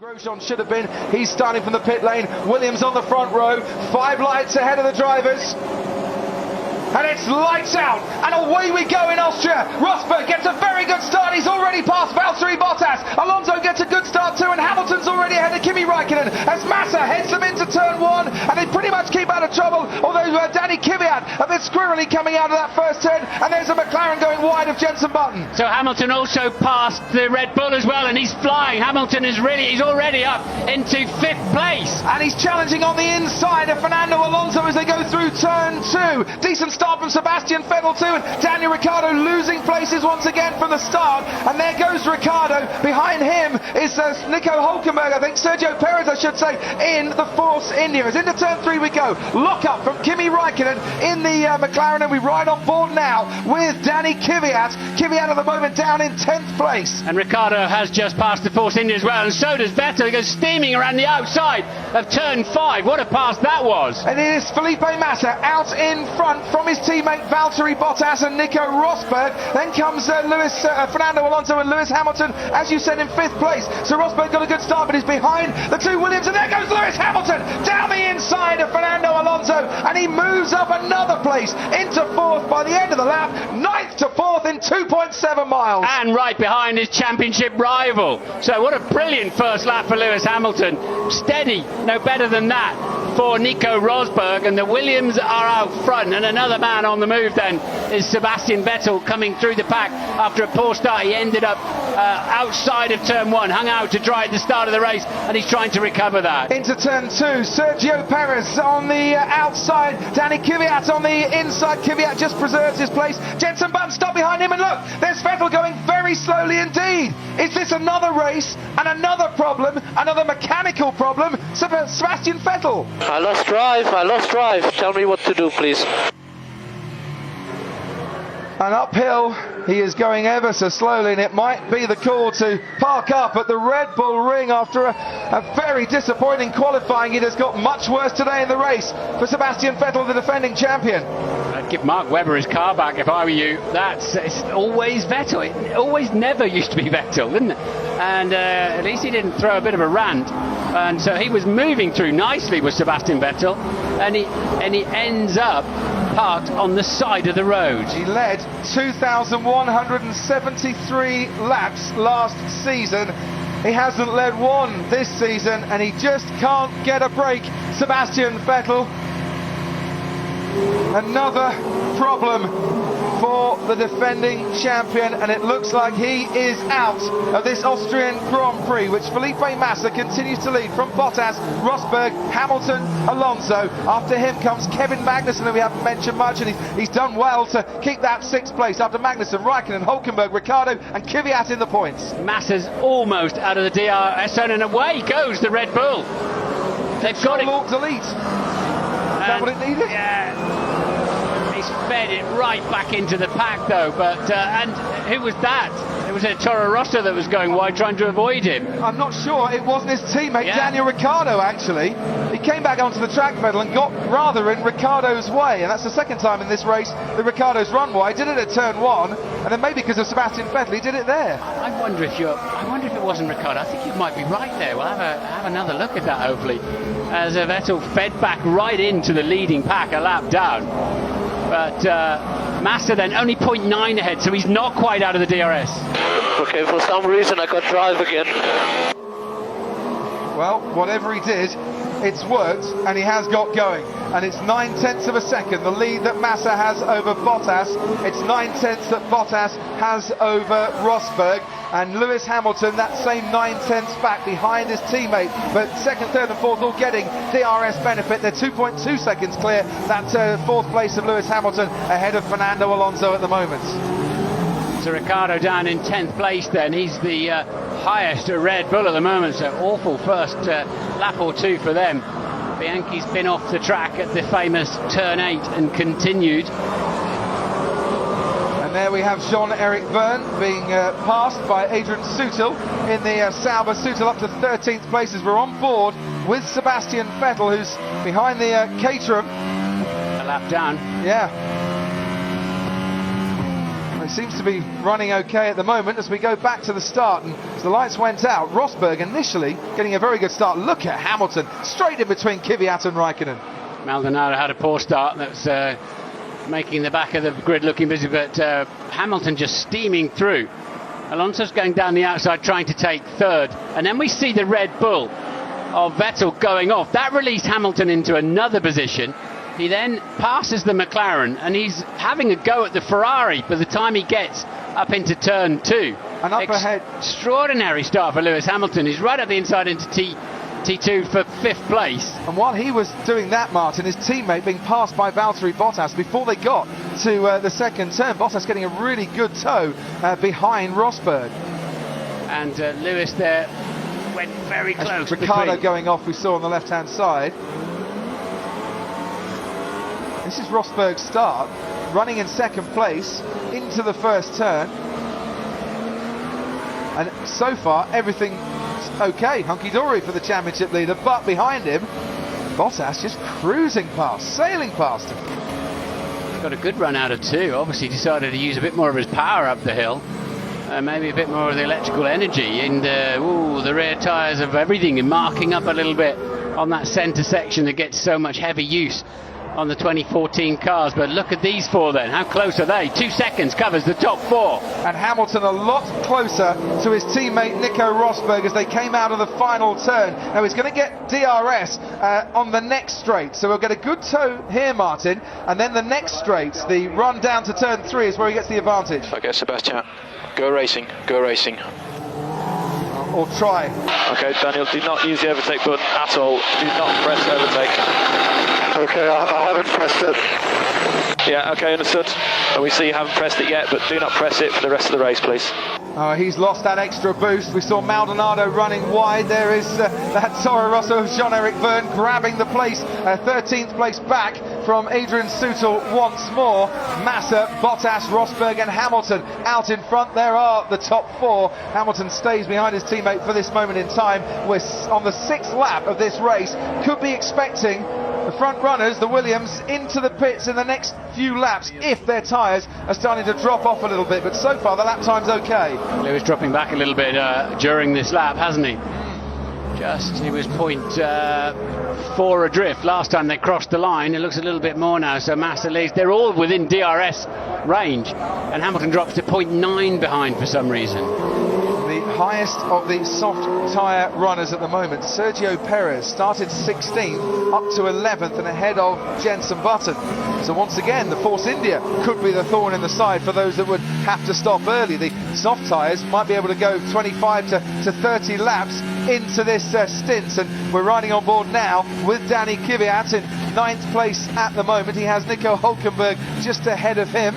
Grosjean should have been. He's starting from the pit lane. Williams on the front row. 5 lights ahead of the drivers. And it's lights out, and away we go in Austria. Rosberg gets a very good start. He's already passed Valtteri Bottas. Alonso gets a good start too, and Hamilton's already ahead of Kimi Räikkönen as Massa heads them into turn 1, and they pretty much keep out of trouble. Although Danny Kvyat a bit squirrely coming out of that first turn, and there's a McLaren going wide of Jenson Button. So Hamilton also passed the Red Bull as well, and he's flying. Hamilton is he's already up into 5th place, and he's challenging on the inside of Fernando Alonso as they go through turn 2. Decent start from Sebastian Vettel too, and Daniel Ricciardo losing places once again from the start, and there goes Ricciardo. Behind him is Nico Hülkenberg, I think, Sergio Perez I should say, in the Force India. As into turn 3 we go, lock up from Kimi Räikkönen in the McLaren, and we ride on board now with Danny Kvyat. Kvyat at the moment down in 10th place. And Ricciardo has just passed the Force India as well, and so does Vettel. He goes steaming around the outside of turn 5. What a pass that was. And it is Felipe Massa out in front from his teammate Valtteri Bottas and Nico Rosberg. Then comes Fernando Alonso and Lewis Hamilton, as you said, in 5th place. So Rosberg got a good start, but he's behind the 2 Williams, and there goes Lewis Hamilton down the inside of Fernando Alonso, and he moves up another place into 4th by the end of the lap, 9th to 4th in 2.7 miles. And right behind his championship rival. So what a brilliant first lap for Lewis Hamilton. Steady, no better than that for Nico Rosberg, and the Williams are out front, and another man on the move then is Sebastian Vettel coming through the pack after a poor start. He ended up outside of turn 1, hung out to dry at the start of the race, and he's trying to recover that. Into turn 2, Sergio Perez on the outside, Danny Kvyat on the inside. Kvyat just preserves his place. Jenson Button stopped behind him, and look, there's Vettel going very slowly indeed. Is this another race and another problem, another mechanical problem? Sebastian Vettel. I lost drive. Tell me what to do, please. And uphill, he is going ever so slowly, and it might be the call to park up at the Red Bull Ring after a very disappointing qualifying. It has got much worse today in the race for Sebastian Vettel, the defending champion. I'd give Mark Webber his car back if I were you. It's always Vettel. It always never used to be Vettel, didn't it? And at least he didn't throw a bit of a rant. And so he was moving through nicely with Sebastian Vettel, and he ends up parked on the side of the road. He led 2,173 laps last season. He hasn't led one this season, and he just can't get a break. Sebastian Vettel. Another problem for the defending champion, and it looks like he is out of this Austrian Grand Prix, which Felipe Massa continues to lead from Bottas, Rosberg, Hamilton, Alonso. After him comes Kevin Magnussen, who we haven't mentioned much, and he's done well to keep that 6th place after Magnussen, Räikkönen, Hülkenberg, Ricciardo and Kvyat in the points. Massa's almost out of the DRS zone, and away goes the Red Bull. They've got it. Delete. Is that what it needed? Yeah. He's fed it right back into the pack though, but and who was that? It was a Toro Rosso that was going wide trying to avoid him. I'm not sure. It wasn't his teammate Daniel Ricciardo, actually. He came back onto the track, Vettel, and got rather in Ricciardo's way, and that's the second time in this race that Ricciardo's run wide. Did it at turn 1, and then maybe because of Sebastian Vettel he did it there. I wonder if it wasn't Ricciardo. I think you might be right there. We'll have another look at that hopefully, as Vettel fed back right into the leading pack a lap down. But Massa then only 0.9 ahead, so he's not quite out of the DRS. Okay, for some reason I got drive again. Well, whatever he did, it's worked, and he has got going. And it's 9/10 of a second, the lead that Massa has over Bottas. It's 9/10 that Bottas has over Rosberg. And Lewis Hamilton, that same 9/10 back behind his teammate, but 2nd, 3rd and 4th all getting DRS benefit. They're 2.2 seconds clear, that 4th place of Lewis Hamilton ahead of Fernando Alonso at the moment. So Ricciardo down in 10th place then. He's the highest Red Bull at the moment, so awful first lap or 2 for them. Bianchi's been off the track at the famous turn 8 and continued. There we have Jean-Eric Vergne being passed by Adrian Sutil in the Sauber. Sutil up to 13th place as we're on board with Sebastian Vettel, who's behind the Caterham. A lap down. Yeah. It seems to be running okay at the moment as we go back to the start, and it's the lights went out, Rosberg initially getting a very good start. Look at Hamilton, straight in between Kvyat and Raikkonen. Maldonado had a poor start. That's making the back of the grid looking busy, but Hamilton just steaming through. Alonso's going down the outside trying to take third, and then we see the Red Bull of Vettel going off. That released Hamilton into another position. He then passes the McLaren, and he's having a go at the Ferrari by the time he gets up into turn 2. And up ahead. Extraordinary start for Lewis Hamilton. He's right at the inside into T2 for 5th place. And while he was doing that, Martin, his teammate being passed by Valtteri Bottas before they got to the second turn. Bottas getting a really good tow behind Rosberg. And Lewis there went very close. Ricciardo going off, we saw on the left-hand side. This is Rosberg's start, running in second place into the first turn. And so far, everything's okay, hunky-dory for the championship leader, but behind him, Bottas just cruising past, sailing past him. Got a good run out of 2, obviously decided to use a bit more of his power up the hill. Maybe a bit more of the electrical energy, and the rear tyres of everything and marking up a little bit on that centre section that gets so much heavy use on the 2014 cars. But look at these 4 then, how close are they? 2 seconds covers the top 4. And Hamilton a lot closer to his teammate Nico Rosberg as they came out of the final turn. Now he's going to get DRS on the next straight, so we'll get a good tow here, Martin, and then the next straight, the run down to turn 3, is where he gets the advantage. Okay, Sebastian, go racing, go racing. Or try. Okay, Daniel, do not use the overtake button at all. Do not press overtake. Okay, I haven't pressed it. Yeah, okay, understood. And we see you haven't pressed it yet, but do not press it for the rest of the race, please. He's lost that extra boost. We saw Maldonado running wide. There is that Toro Rosso of Jean-Eric Vergne grabbing the place, 13th place back from Adrian Sutil once more. Massa, Bottas, Rosberg and Hamilton out in front. There are the top 4. Hamilton stays behind his teammate for this moment in time. We're on the 6th lap of this race. Could be expecting the front runners, the Williams, into the pits in the next few laps if their tyres are starting to drop off a little bit, but so far the lap time's okay. Lewis dropping back a little bit during this lap, hasn't he? He was 0.4 adrift last time they crossed the line. It looks a little bit more now, so Massa leads. They're all within DRS range, and Hamilton drops to 0.9 behind for some reason. The highest of the soft tyre runners at the moment, Sergio Perez, started 16th up to 11th and ahead of Jenson Button. So once again, the Force India could be the thorn in the side for those that would have to stop early. The soft tyres might be able to go 25 to 30 laps into this stint, and we're riding on board now with Danny Kvyat in 9th place at the moment. He has Nico Hülkenberg just ahead of him.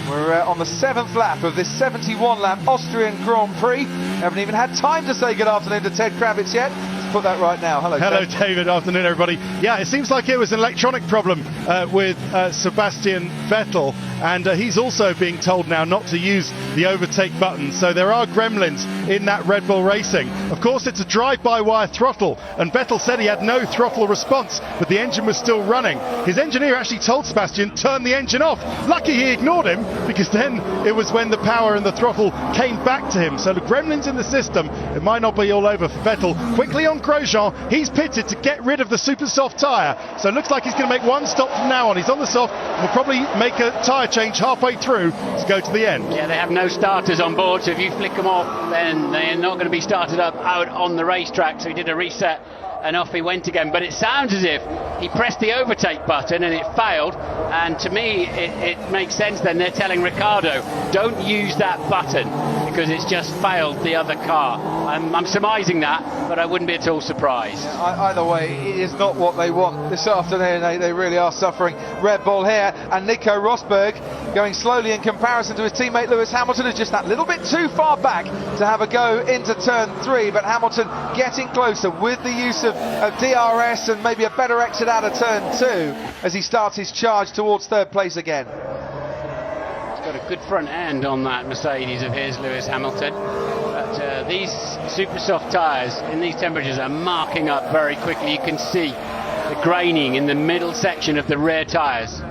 We're on the 7th lap of this 71-lap Austrian Grand Prix. Haven't even had time to say good afternoon to Ted Kravitz yet. Let's put that right now. Hello, Ted. David. Afternoon, everybody. Yeah, it seems like it was an electronic problem with Sebastian Vettel, and he's also being told now not to use the overtake button. So there are gremlins in that Red Bull Racing. Of course, it's a drive-by-wire throttle, and Vettel said he had no throttle response, but the engine was still running. His engineer actually told Sebastian, turn the engine off. Lucky he ignored him, because then it was when the power and the throttle came back to him. So the gremlins in the system, it might not be all over for Vettel. Quickly on Grosjean, he's pitted to get rid of the super soft tyre. So it looks like he's going to make one stop from now on. He's on the soft, will probably make a tyre change halfway through to go to the end. Yeah, they have no starters on board, so if you flick them off, then they're not going to be started up out on the racetrack. So he did a reset and off he went again. But it sounds as if he pressed the overtake button and it failed, and to me it makes sense then. They're telling Ricciardo, don't use that button because it's just failed the other car. I'm surmising that, but I wouldn't be at all surprised. Either way, it is not what they want this afternoon. They really are suffering. Red Bull here, and Nico Rosberg going slowly in comparison to his teammate Lewis Hamilton, who's just that little bit too far back to have a go into turn 3, but Hamilton getting closer with the use of DRS and maybe a better exit out of turn 2 as he starts his charge towards 3rd place again. He's got a good front end on that Mercedes of his, Lewis Hamilton, but these super soft tyres in these temperatures are marking up very quickly. You can see the graining in the middle section of the rear tyres.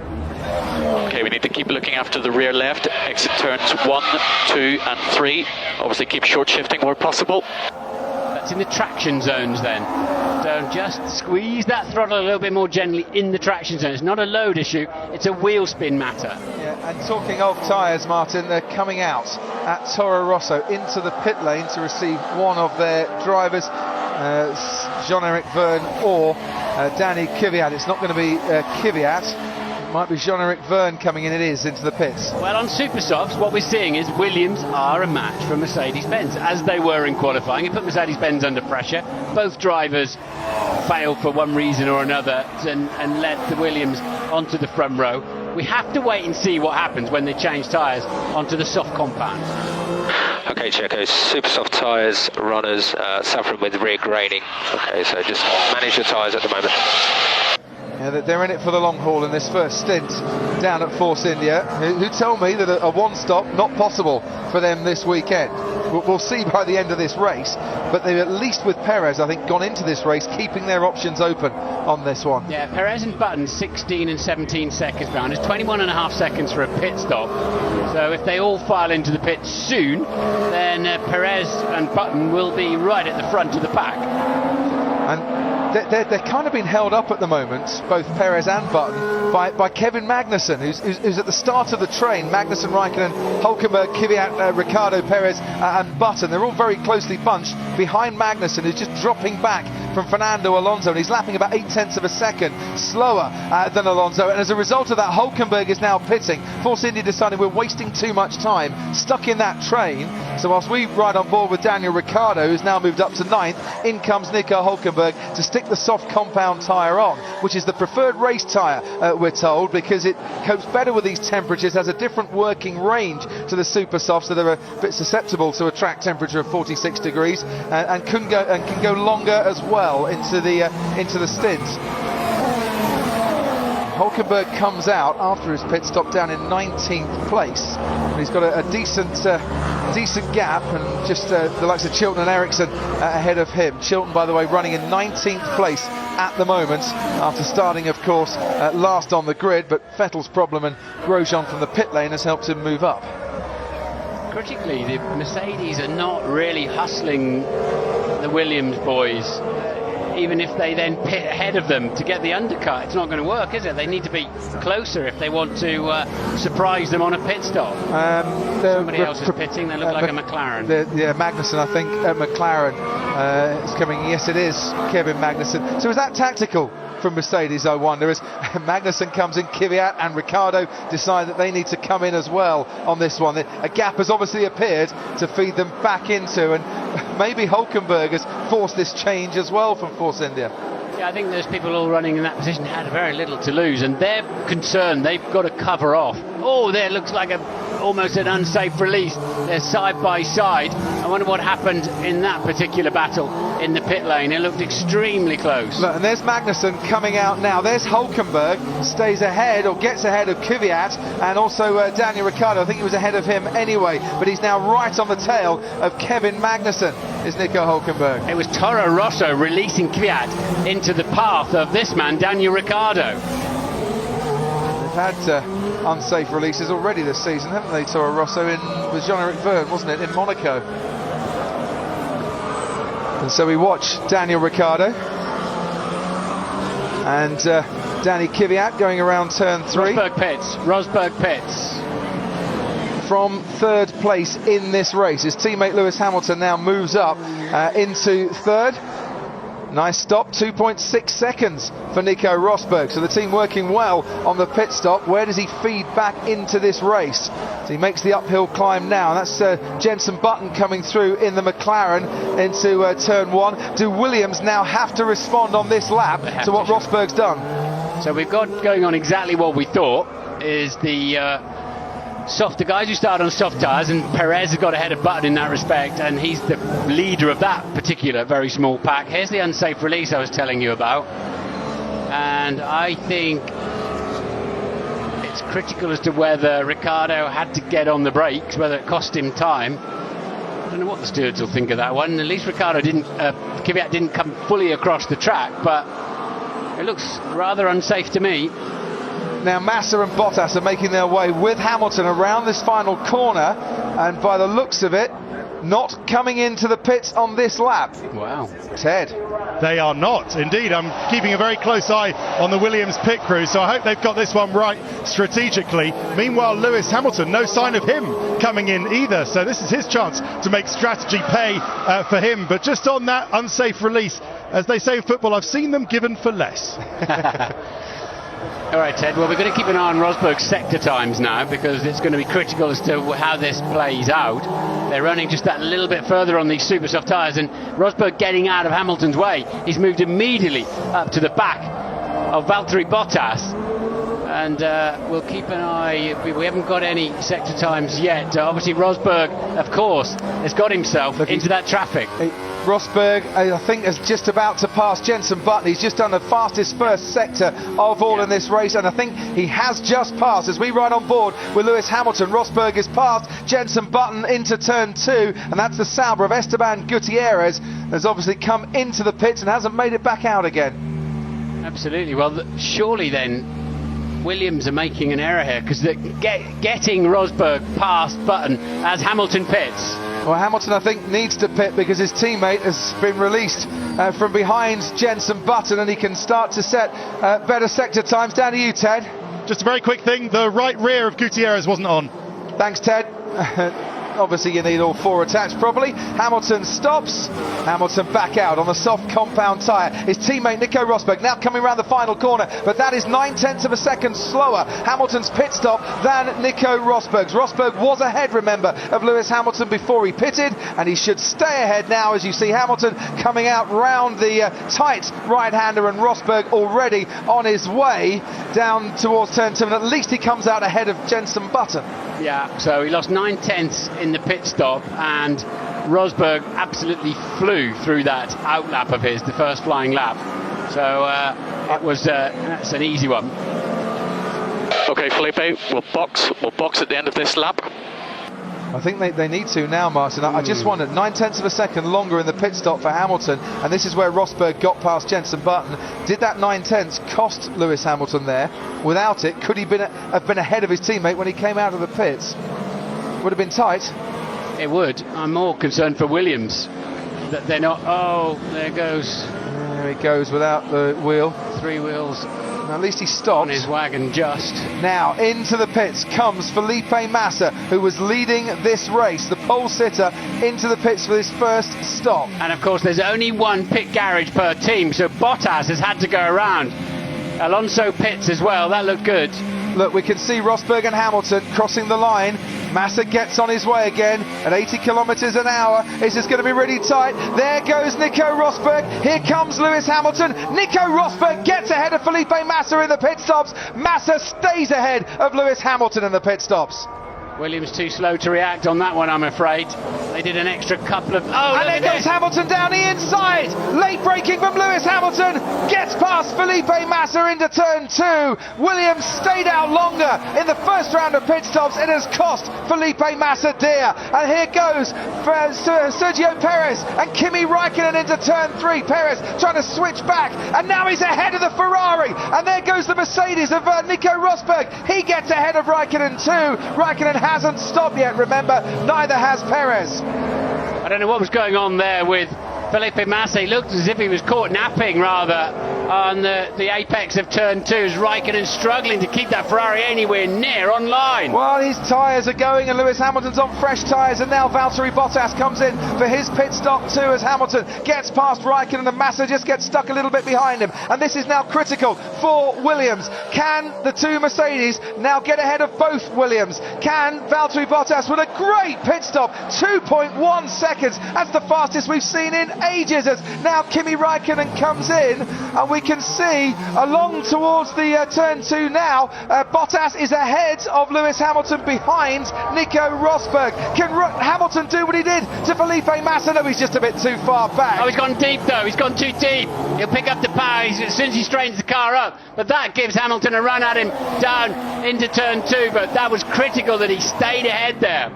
Okay, Okay, we need to keep looking after the rear left. Exit turns 1, 2 and 3. Obviously keep short shifting where possible. That's in the traction zones then. So just squeeze that throttle a little bit more gently in the traction zone. It's not a load issue, it's a wheel spin matter. Yeah, and talking of tyres, Martin, they're coming out at Toro Rosso into the pit lane to receive one of their drivers, Jean-Eric Verne or Danny Kvyat. It's not going to be Kvyat. It might be Jean-Eric Verne coming in, it is, into the pits. Well, on Supersofts, what we're seeing is Williams are a match for Mercedes-Benz, as they were in qualifying. It put Mercedes-Benz under pressure. Both drivers failed for one reason or another and led the Williams onto the front row. We have to wait and see what happens when they change tyres onto the soft compound. Okay, Checo, super soft tyres, runners, suffering with rear graining. Okay, so just manage your tyres at the moment. Yeah, they're in it for the long haul in this first stint down at Force India, who tell me that a one-stop not possible for them this weekend. We'll see by the end of this race, but they've, at least with Perez, I think, gone into this race keeping their options open on this one. Yeah, Perez and Button 16 and 17 seconds behind. It's 21.5 seconds for a pit stop. So if they all file into the pit soon, then Perez and Button will be right at the front of the pack. And they're kind of being held up at the moment, both Perez and Button, by Kevin Magnussen, who's at the start of the train. Magnussen, Raikkonen, Hülkenberg, Kvyat, Ricciardo, Perez and Button. They're all very closely bunched behind Magnussen, who's just dropping back from Fernando Alonso, and he's lapping about 0.8 of a second slower than Alonso, and as a result of that, Hülkenberg is now pitting. Force India decided we're wasting too much time stuck in that train, so whilst we ride on board with Daniel Ricciardo, who's now moved up to 9th, in comes Nico Hülkenberg to stick the soft compound tyre on, which is the preferred race tyre, we're told, because it copes better with these temperatures, has a different working range to the super softs that are a bit susceptible to a track temperature of 46 degrees, and can go longer as well into the stints. Hülkenberg comes out after his pit stop down in 19th place. He's got a decent gap, and just the likes of Chilton and Ericsson ahead of him. Chilton, by the way, running in 19th place at the moment after starting, of course, last on the grid, but Vettel's problem and Grosjean from the pit lane has helped him move up. Critically, the Mercedes are not really hustling the Williams boys. Even if they then pit ahead of them to get the undercut, it's not going to work, is it? They need to be closer if they want to surprise them on a pit stop. Somebody else is pitting. They look like a McLaren. Magnussen, I think, McLaren is coming. Yes, it is Kevin Magnussen. So is that tactical from Mercedes, I wonder, as Magnussen comes in, Kvyat and Ricciardo decide that they need to come in as well on this one. A gap has obviously appeared to feed them back into, and maybe Hülkenberg has forced this change as well from Force India. Yeah, I think those people all running in that position had very little to lose, and they're concerned they've got to cover off. Oh, there looks like almost an unsafe release. They're side by side. I wonder what happened in that particular battle in the pit lane. It looked extremely close. Look, and there's Magnussen coming out now. There's Hülkenberg, stays ahead or gets ahead of Kvyat, and also Daniel Ricciardo. I think he was ahead of him anyway, but he's now right on the tail of Kevin Magnussen, is Nico Hülkenberg. It was Toro Rosso releasing Kvyat into the path of this man, Daniel Ricciardo. They've had unsafe releases already this season, haven't they, Toro Rosso? With Jean-Eric Verne, wasn't it, in Monaco? And so we watch Daniel Ricciardo and Danny Kvyat going around turn 3. Rosberg pits. From third place in this race. His teammate Lewis Hamilton now moves up into third. Nice stop, 2.6 seconds for Nico Rosberg. So the team working well on the pit stop. Where does he feed back into this race? So he makes the uphill climb now. That's Jenson Button coming through in the McLaren into turn 1. Do Williams now have to respond on this lap to what Rosberg's done? So we've got going on exactly what we thought is the softer guys who start on soft tyres, and Perez has got ahead of Button in that respect, and he's the leader of that particular very small pack. Here's the unsafe release I was telling you about, and I think it's critical as to whether Ricciardo had to get on the brakes, whether it cost him time. I don't know what the stewards will think of that one. At least Kvyat didn't come fully across the track, but it looks rather unsafe to me. Now Massa and Bottas are making their way with Hamilton around this final corner, and by the looks of it, not coming into the pits on this lap. Wow. Ted. They are not, indeed. I'm keeping a very close eye on the Williams pit crew, so I hope they've got this one right strategically. Meanwhile, Lewis Hamilton, no sign of him coming in either, so this is his chance to make strategy pay for him. But just on that unsafe release, as they say in football, I've seen them given for less. All right, Ted, well, we're going to keep an eye on Rosberg's sector times now, because it's going to be critical as to how this plays out. They're running just that little bit further on these super soft tyres, and Rosberg getting out of Hamilton's way. He's moved immediately up to the back of Valtteri Bottas, and we'll keep an eye. We haven't got any sector times yet. Obviously, Rosberg, of course, has got himself into that traffic. Rosberg, I think, is just about to pass Jenson Button. He's just done the fastest first sector of all in this race, and I think he has just passed. As we ride on board with Lewis Hamilton, Rosberg has passed Jenson Button into turn 2, and that's the Sauber of Esteban Gutierrez, has obviously come into the pits and hasn't made it back out again. Absolutely. Well, surely then Williams are making an error here, because getting Rosberg past Button as Hamilton pits. Well, Hamilton, I think, needs to pit because his teammate has been released from behind Jenson Button, and he can start to set better sector times. Down to you, Ted. Just a very quick thing, the right rear of Gutierrez wasn't on. Thanks, Ted. Obviously you need all 4 attached probably. Hamilton stops. Hamilton back out on the soft compound tyre. His teammate Nico Rosberg now coming around the final corner, but that is 9/10 of a second slower, Hamilton's pit stop, than Nico Rosberg's. Rosberg was ahead, remember, of Lewis Hamilton before he pitted, and he should stay ahead now as you see Hamilton coming out round the tight right-hander, and Rosberg already on his way down towards turn 2, and at least he comes out ahead of Jenson Button. Yeah, so he lost 9/10 in the pit stop, and Rosberg absolutely flew through that outlap of his, the first flying lap. So it was that's an easy one. Okay, Felipe, we'll box at the end of this lap. I think they need to now, Martin. I just wondered, 9/10 of a second longer in the pit stop for Hamilton, and this is where Rosberg got past Jenson Button. Did that 9/10 cost Lewis Hamilton there? Without it, could he have been ahead of his teammate when he came out of the pits? Would have been tight. It would. I'm more concerned for Williams that they're not. Oh, there goes. There he goes without the wheel. 3 wheels. At least he stopped. On his wagon just. Now into the pits comes Felipe Massa, who was leading this race, the pole sitter, into the pits for his first stop. And of course there's only one pit garage per team, so Bottas has had to go around. Alonso pits as well, that looked good. Look, we can see Rosberg and Hamilton crossing the line. Massa gets on his way again at 80 kilometres an hour. This is going to be really tight. There goes Nico Rosberg. Here comes Lewis Hamilton. Nico Rosberg gets ahead of Felipe Massa in the pit stops. Massa stays ahead of Lewis Hamilton in the pit stops. Williams too slow to react on that one, I'm afraid. They did an extra couple of... Oh, and there goes Hamilton down the inside. Late braking from Lewis Hamilton. Gets past Felipe Massa into turn 2. Williams stayed out longer in the first round of pit stops. It has cost Felipe Massa dear. And here goes Sergio Perez and Kimi Raikkonen into turn 3. Perez trying to switch back, and now he's ahead of the Ferrari. And there goes the Mercedes of Nico Rosberg. He gets ahead of Raikkonen too. Raikkonen hasn't stopped yet, remember, neither has Perez. I don't know what was going on there with Felipe Massa. He looked as if he was caught napping rather on the apex of turn 2 as Raikkonen struggling to keep that Ferrari anywhere near on line. Well, his tyres are going and Lewis Hamilton's on fresh tyres, and now Valtteri Bottas comes in for his pit stop too as Hamilton gets past Raikkonen and Massa just gets stuck a little bit behind him, and this is now critical for Williams. Can the 2 Mercedes now get ahead of both Williams? Can Valtteri Bottas with a great pit stop, 2.1 seconds, that's the fastest we've seen in ages, as now Kimi Raikkonen comes in, and we can see along towards the turn 2 now, Bottas is ahead of Lewis Hamilton behind Nico Rosberg. Can Hamilton do what he did to Felipe Massa? No, he's just a bit too far back. Oh, he's gone deep though, he's gone too deep. He'll pick up the power as soon as he straightens the car up, but that gives Hamilton a run at him down into turn 2, but that was critical that he stayed ahead there.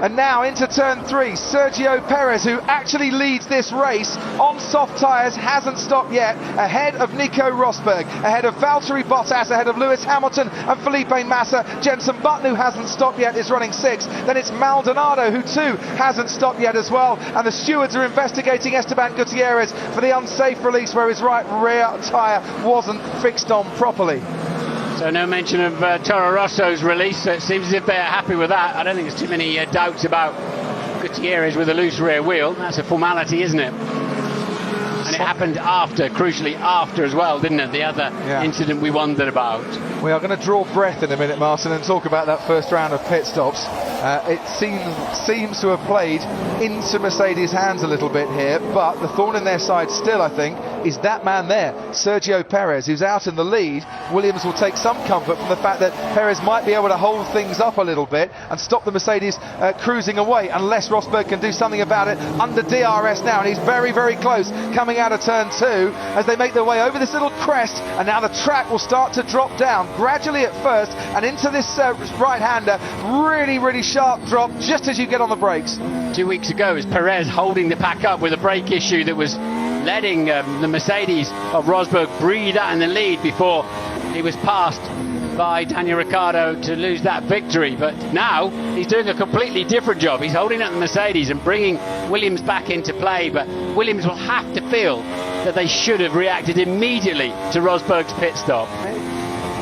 And now into turn 3, Sergio Perez, who actually leads this race on soft tyres, hasn't stopped yet, ahead of Nico Rosberg, ahead of Valtteri Bottas, ahead of Lewis Hamilton and Felipe Massa. Jenson Button, who hasn't stopped yet, is running 6th. Then it's Maldonado, who too hasn't stopped yet as well. And the stewards are investigating Esteban Gutierrez for the unsafe release where his right rear tyre wasn't fixed on properly. So no mention of Toro Rosso's release. So it seems as if they're happy with that. I don't think there's too many doubts about Gutierrez with a loose rear wheel. That's a formality, isn't it? And it happened after, crucially after as well, didn't it? The other incident we wondered about. We are going to draw breath in a minute, Martin, and talk about that first round of pit stops. It seems to have played into Mercedes' hands a little bit here, but the thorn in their side still, I think, is that man there, Sergio Perez, who's out in the lead. Williams will take some comfort from the fact that Perez might be able to hold things up a little bit and stop the Mercedes cruising away, unless Rosberg can do something about it under DRS now, and he's very, very close coming out of turn 2 as they make their way over this little crest, and now the track will start to drop down gradually at first and into this right-hander. Really, really sharp drop just as you get on the brakes. 2 weeks ago, it was Perez holding the pack up with a brake issue that was letting the Mercedes of Rosberg breathe out in the lead before he was passed by Daniel Ricciardo to lose that victory. But now he's doing a completely different job. He's holding up the Mercedes and bringing Williams back into play, but Williams will have to feel that they should have reacted immediately to Rosberg's pit stop.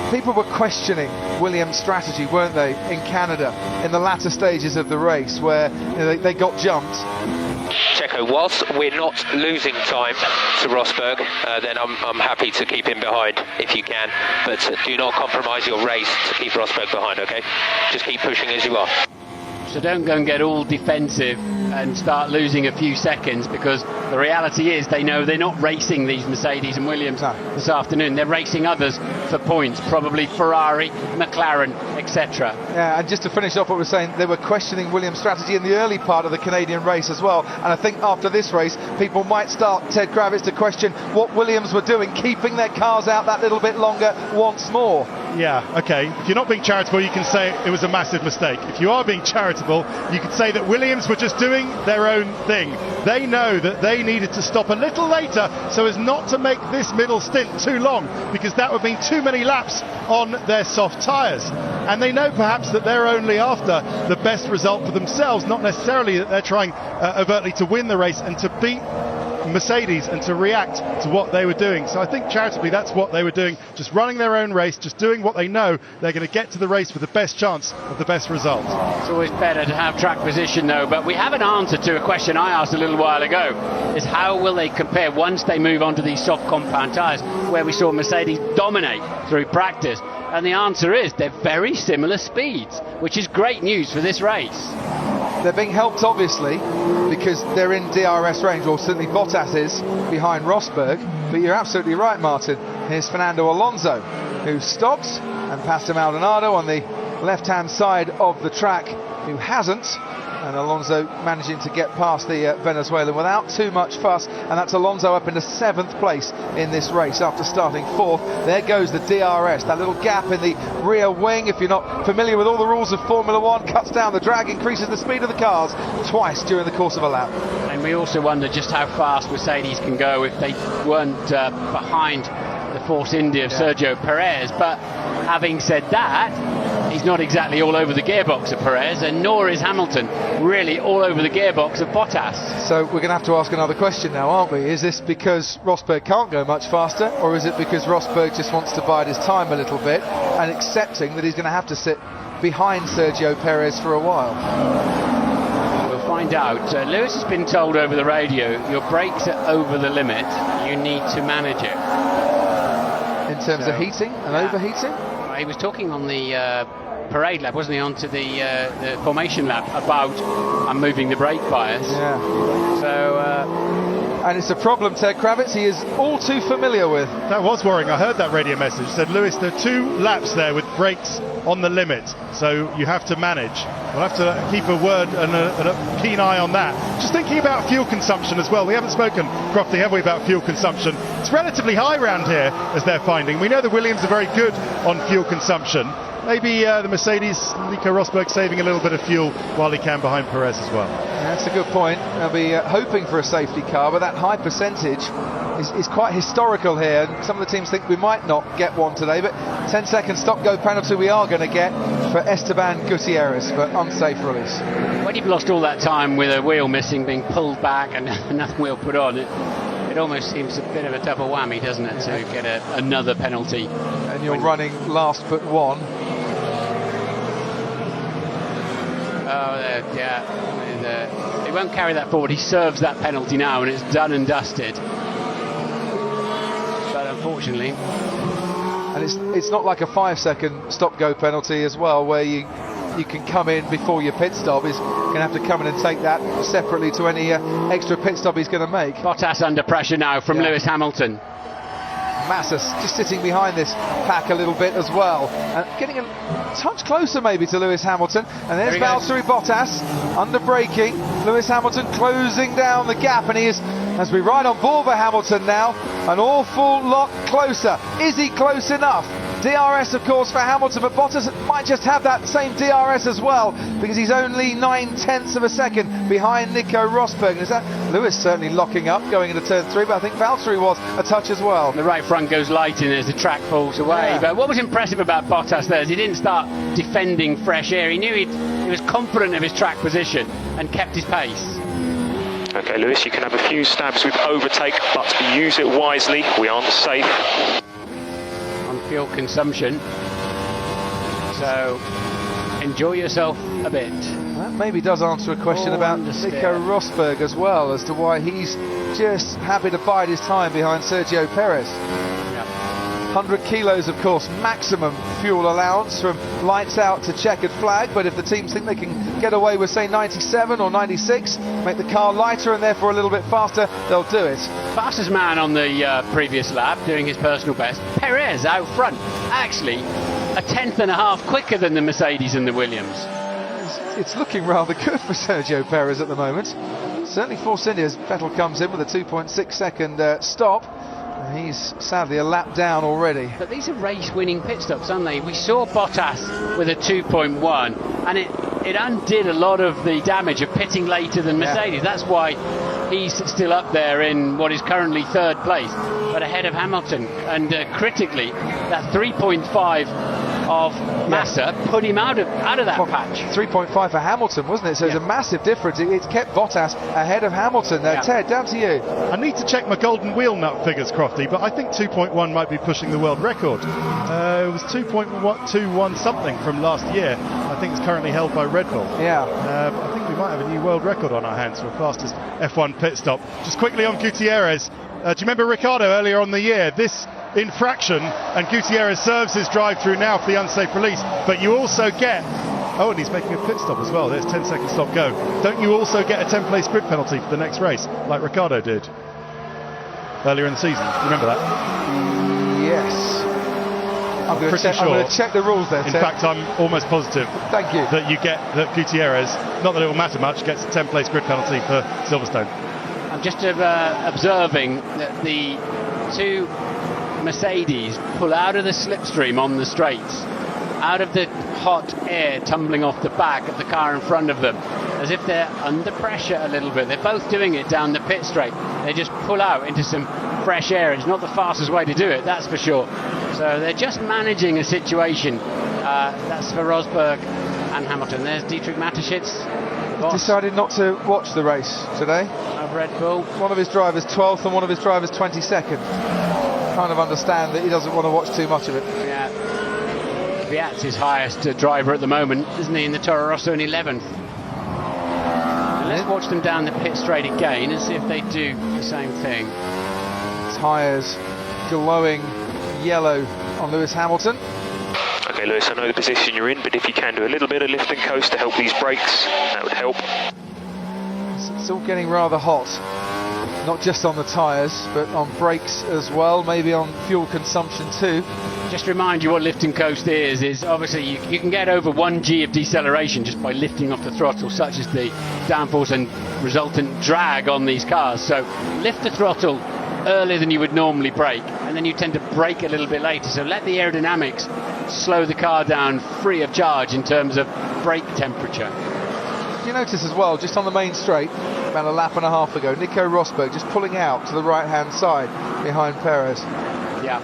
People were questioning Williams' strategy, weren't they, in Canada in the latter stages of the race where they got jumped. Checo, whilst we're not losing time to Rosberg, then I'm happy to keep him behind if you can, but do not compromise your race to keep Rosberg behind, okay? Just keep pushing as you are. So don't go and get all defensive and start losing a few seconds, because the reality is they know they're not racing these Mercedes and Williams this afternoon. They're racing others for points, probably Ferrari, McLaren, etc. Yeah, and just to finish off what we're saying, they were questioning Williams' strategy in the early part of the Canadian race as well, and I think after this race people might start, Ted Kravitz, to question what Williams were doing, keeping their cars out that little bit longer once more. Yeah, okay. If you're not being charitable, you can say it was a massive mistake. If you are being charitable, you could say that Williams were just doing their own thing. They know that they needed to stop a little later so as not to make this middle stint too long, because that would mean too many laps on their soft tyres. And they know perhaps that they're only after the best result for themselves, not necessarily that they're trying overtly to win the race and to beat Mercedes and to react to what they were doing. So I think charitably that's what they were doing, just running their own race, just doing what they know they're going to get to the race with the best chance of the best result. It's always better to have track position though, but we have an answer to a question I asked a little while ago, is how will they compare once they move on to these soft compound tyres, where we saw Mercedes dominate through practice? And the answer is they're very similar speeds, which is great news for this race. They're being helped, obviously, because they're in DRS range, or certainly Bottas is behind Rosberg. But you're absolutely right, Martin. Here's Fernando Alonso, who stopped and passed to Maldonado on the left-hand side of the track, who hasn't. And Alonso managing to get past the Venezuelan without too much fuss, and that's Alonso up into 7th place in this race after starting 4th. There goes the DRS, that little gap in the rear wing. If you're not familiar with all the rules of Formula 1, cuts down the drag, increases the speed of the cars twice during the course of a lap. And we also wonder just how fast Mercedes can go if they weren't behind the Force India of Sergio Perez. But having said that, he's not exactly all over the gearbox of Perez, and nor is Hamilton really all over the gearbox of Bottas. So we're going to have to ask another question now, aren't we? Is this because Rosberg can't go much faster, or is it because Rosberg just wants to bide his time a little bit and accepting that he's going to have to sit behind Sergio Perez for a while? We'll find out. Lewis has been told over the radio, your brakes are over the limit, you need to manage it. In terms of heating and overheating? He was talking on the parade lap, wasn't he, onto the formation lap about moving the brake bias. Yeah. So and it's a problem Ted Kravitz he is all too familiar with. That was worrying. I heard that radio message. Said, Lewis, there are 2 laps there with brakes on the limit, so you have to manage. We'll have to keep a word and a keen eye on that. Just thinking about fuel consumption as well. We haven't spoken, Crofty, have we, about fuel consumption? It's relatively high around here, as they're finding. We know the Williams are very good on fuel consumption. Maybe the Mercedes, Nico Rosberg, saving a little bit of fuel while he can behind Perez as well. Yeah, that's a good point. They'll be hoping for a safety car, but that high percentage is quite historical here. And some of the teams think we might not get one today, but 10-second stop-go penalty we are going to get for Esteban Gutierrez for unsafe release. When you've lost all that time with a wheel missing, being pulled back and another wheel put on, it almost seems a bit of a double whammy, doesn't it, to get another penalty. And you're running last but one. He won't carry that forward. He serves that penalty now, and it's done and dusted. But unfortunately, and it's not like a 5-second stop-go penalty as well, where you can come in before your pit stop. He's going to have to come in and take that separately to any extra pit stop he's going to make. Bottas under pressure now from Lewis Hamilton. Massa just sitting behind this pack a little bit as well, and getting a touch closer maybe to Lewis Hamilton. And there's Valtteri Bottas under braking. Lewis Hamilton closing down the gap, and he is, as we ride on board for Hamilton now, an awful lot closer. Is he close enough? DRS, of course, for Hamilton, but Bottas might just have that same DRS as well, because he's only 9/10 of a second behind Nico Rosberg. And is that Lewis certainly locking up going into turn 3, but I think Valtteri was a touch as well. The right front goes light in as the track falls away. Yeah. But what was impressive about Bottas there is he didn't start defending fresh air. He knew he was confident of his track position and kept his pace. Okay, Lewis, you can have a few stabs with overtake, but use it wisely. We aren't safe. Fuel consumption, so enjoy yourself a bit. That maybe does answer a question about Nico Rosberg as well, as to why he's just happy to bide his time behind Sergio Perez. 100 kilos, of course, maximum fuel allowance from lights out to checkered flag, but if the teams think they can get away with, say, 97 or 96, make the car lighter and therefore a little bit faster, they'll do it. Fastest man on the previous lap, doing his personal best. Perez out front, actually a 10th and a half quicker than the Mercedes and the Williams. It's looking rather good for Sergio Perez at the moment. Certainly Force India's Vettel comes in with a 2.6 second stop. He's sadly a lap down already. But these are race-winning pit stops, aren't they? We saw Bottas with a 2.1, and it undid a lot of the damage of pitting later than Mercedes. That's why he's still up there in what is currently 3rd place, but ahead of Hamilton. And critically, that 3.5 of Massa put him out of that patch. 3.5 for Hamilton, wasn't it? So it's a massive difference. It's kept Bottas ahead of Hamilton. Ted, down to you. I need to check my golden wheel nut figures, Crofty, but I think 2.1 might be pushing the world record. It was 2.21 something from last year. I think it's currently held by Red Bull. I think we might have a new world record on our hands for fastest F1 pit stop. Just quickly on Gutierrez. Do you remember Ricciardo earlier on the year? This infraction, and Gutierrez serves his drive-through now for the unsafe release, but you also get, and he's making a pit stop as well. There's 10-second stop go. Don't you also get a 10-place grid penalty for the next race, like Ricciardo did earlier in the season? Remember that? Yes. I'm going to check the rules there, Ted. In fact, I'm almost positive Thank you. that you get that Gutierrez, not that it will matter much, gets a 10-place grid penalty for Silverstone. I'm just observing that the two Mercedes pull out of the slipstream on the straights, out of the hot air tumbling off the back of the car in front of them, as if they're under pressure a little bit. They're both doing it down the pit straight. They just pull out into some fresh air. It's not the fastest way to do it, that's for sure. So they're just managing a situation. That's for Rosberg and Hamilton. There's Dietrich Mateschitz. Decided not to watch the race today. Of Red Bull. One of his drivers 12th and one of his drivers 22nd. Kind of understand that he doesn't want to watch too much of it. Yeah. Kvyat's his highest driver at the moment, isn't he, in the Toro Rosso in 11th. And let's watch them down the pit straight again and see if they do the same thing. Tyres glowing yellow on Lewis Hamilton. Okay, Lewis, I know the position you're in, but if you can do a little bit of lift and coast to help these brakes, that would help. It's all getting rather hot. not just on the tyres, but on brakes as well, maybe on fuel consumption too. Just remind you what lift and coast is obviously you can get over 1G of deceleration just by lifting off the throttle, such as the downforce and resultant drag on these cars. So lift the throttle earlier than you would normally brake, and then you tend to brake a little bit later. So let the aerodynamics slow the car down free of charge in terms of brake temperature. You notice as well, just on the main straight, about a lap and a half ago, Nico Rosberg just pulling out to the right-hand side behind Perez. Yeah.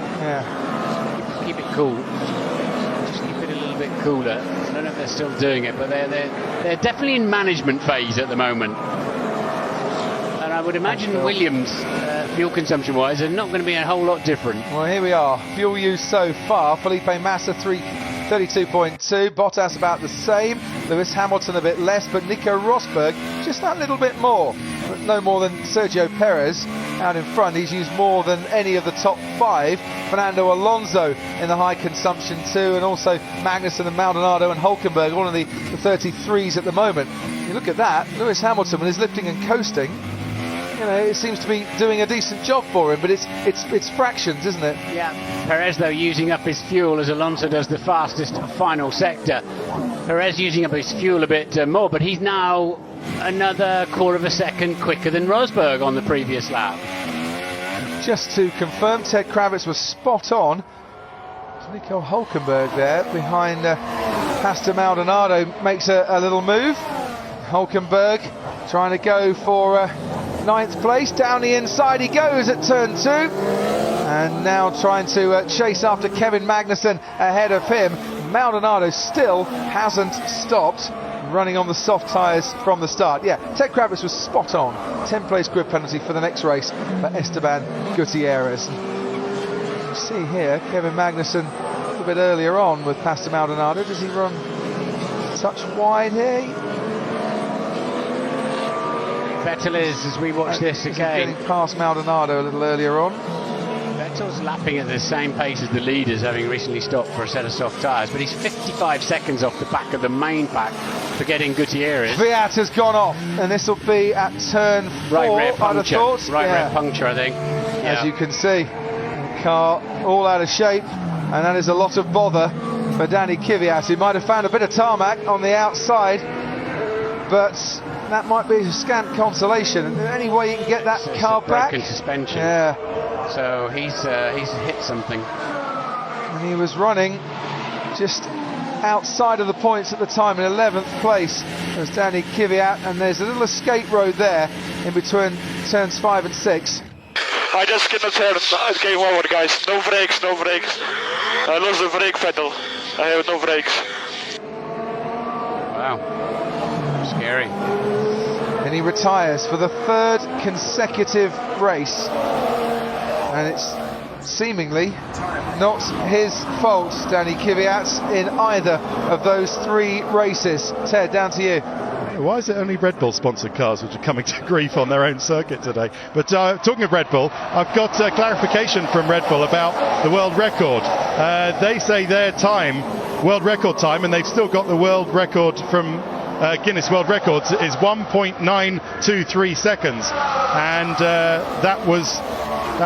Keep it cool. Just keep it a little bit cooler. I don't know if they're still doing it, but they're definitely in management phase at the moment. And I would imagine Williams, fuel consumption-wise, are not going to be a whole lot different. Well, here we are. Fuel use so far. Felipe Massa 32.2, Bottas about the same, Lewis Hamilton a bit less, but Nico Rosberg just that little bit more. But no more than Sergio Perez out in front. He's used more than any of the top 5. Fernando Alonso in the high consumption too, and also Magnussen and Maldonado and Hulkenberg, all of the 33s at the moment. You look at that, Lewis Hamilton, when he's lifting and coasting, you know, it seems to be doing a decent job for him, but it's fractions, isn't it? Yeah. Perez, though, using up his fuel as Alonso does the fastest final sector. Perez using up his fuel a bit more, but he's now another quarter of a second quicker than Rosberg on the previous lap. Just to confirm, Ted Kravitz was spot on. Nico Hulkenberg there behind Pastor Maldonado makes a little move. Hulkenberg trying to go for 9th place. Down the inside he goes at turn 2, and now trying to chase after Kevin Magnussen ahead of him. Maldonado still hasn't stopped, running on the soft tyres from the start. Yeah, Ted Kravitz was spot on. 10th place grid penalty for the next race for Esteban Gutierrez. You see here Kevin Magnussen a little bit earlier on with Pastor Maldonado. Does he run a touch wide here? Vettel is, as we watch this again, getting past Maldonado a little earlier on. Vettel's lapping at the same pace as the leaders, having recently stopped for a set of soft tyres, but he's 55 seconds off the back of the main pack for getting Gutierrez. Kvyat has gone off, and this will be at turn 4, right rear puncture. I'd have thought. Rear puncture, I think. As you can see, the car all out of shape, and that is a lot of bother for Danny Kvyat. He might have found a bit of tarmac on the outside, but that might be a scant consolation. And any way you can get that car back? Broken suspension. Yeah. So he's hit something. And he was running just outside of the points at the time in 11th place. There's Danny Kvyat, and there's a little escape road there in between turns 5 and 6. I just cannot turn game over, guys. No brakes. I lost the brake pedal. I have no brakes. Wow. Scary. And he retires for the 3rd consecutive race, and it's seemingly not his fault, Danny Kvyat, in either of those 3 races. Ted, down to you. Why is it only Red Bull sponsored cars which are coming to grief on their own circuit today? But talking of Red Bull, I've got clarification from Red Bull about the world record. They say their time, world record time, and they've still got the world record from Guinness World Records, is 1.923 seconds, and that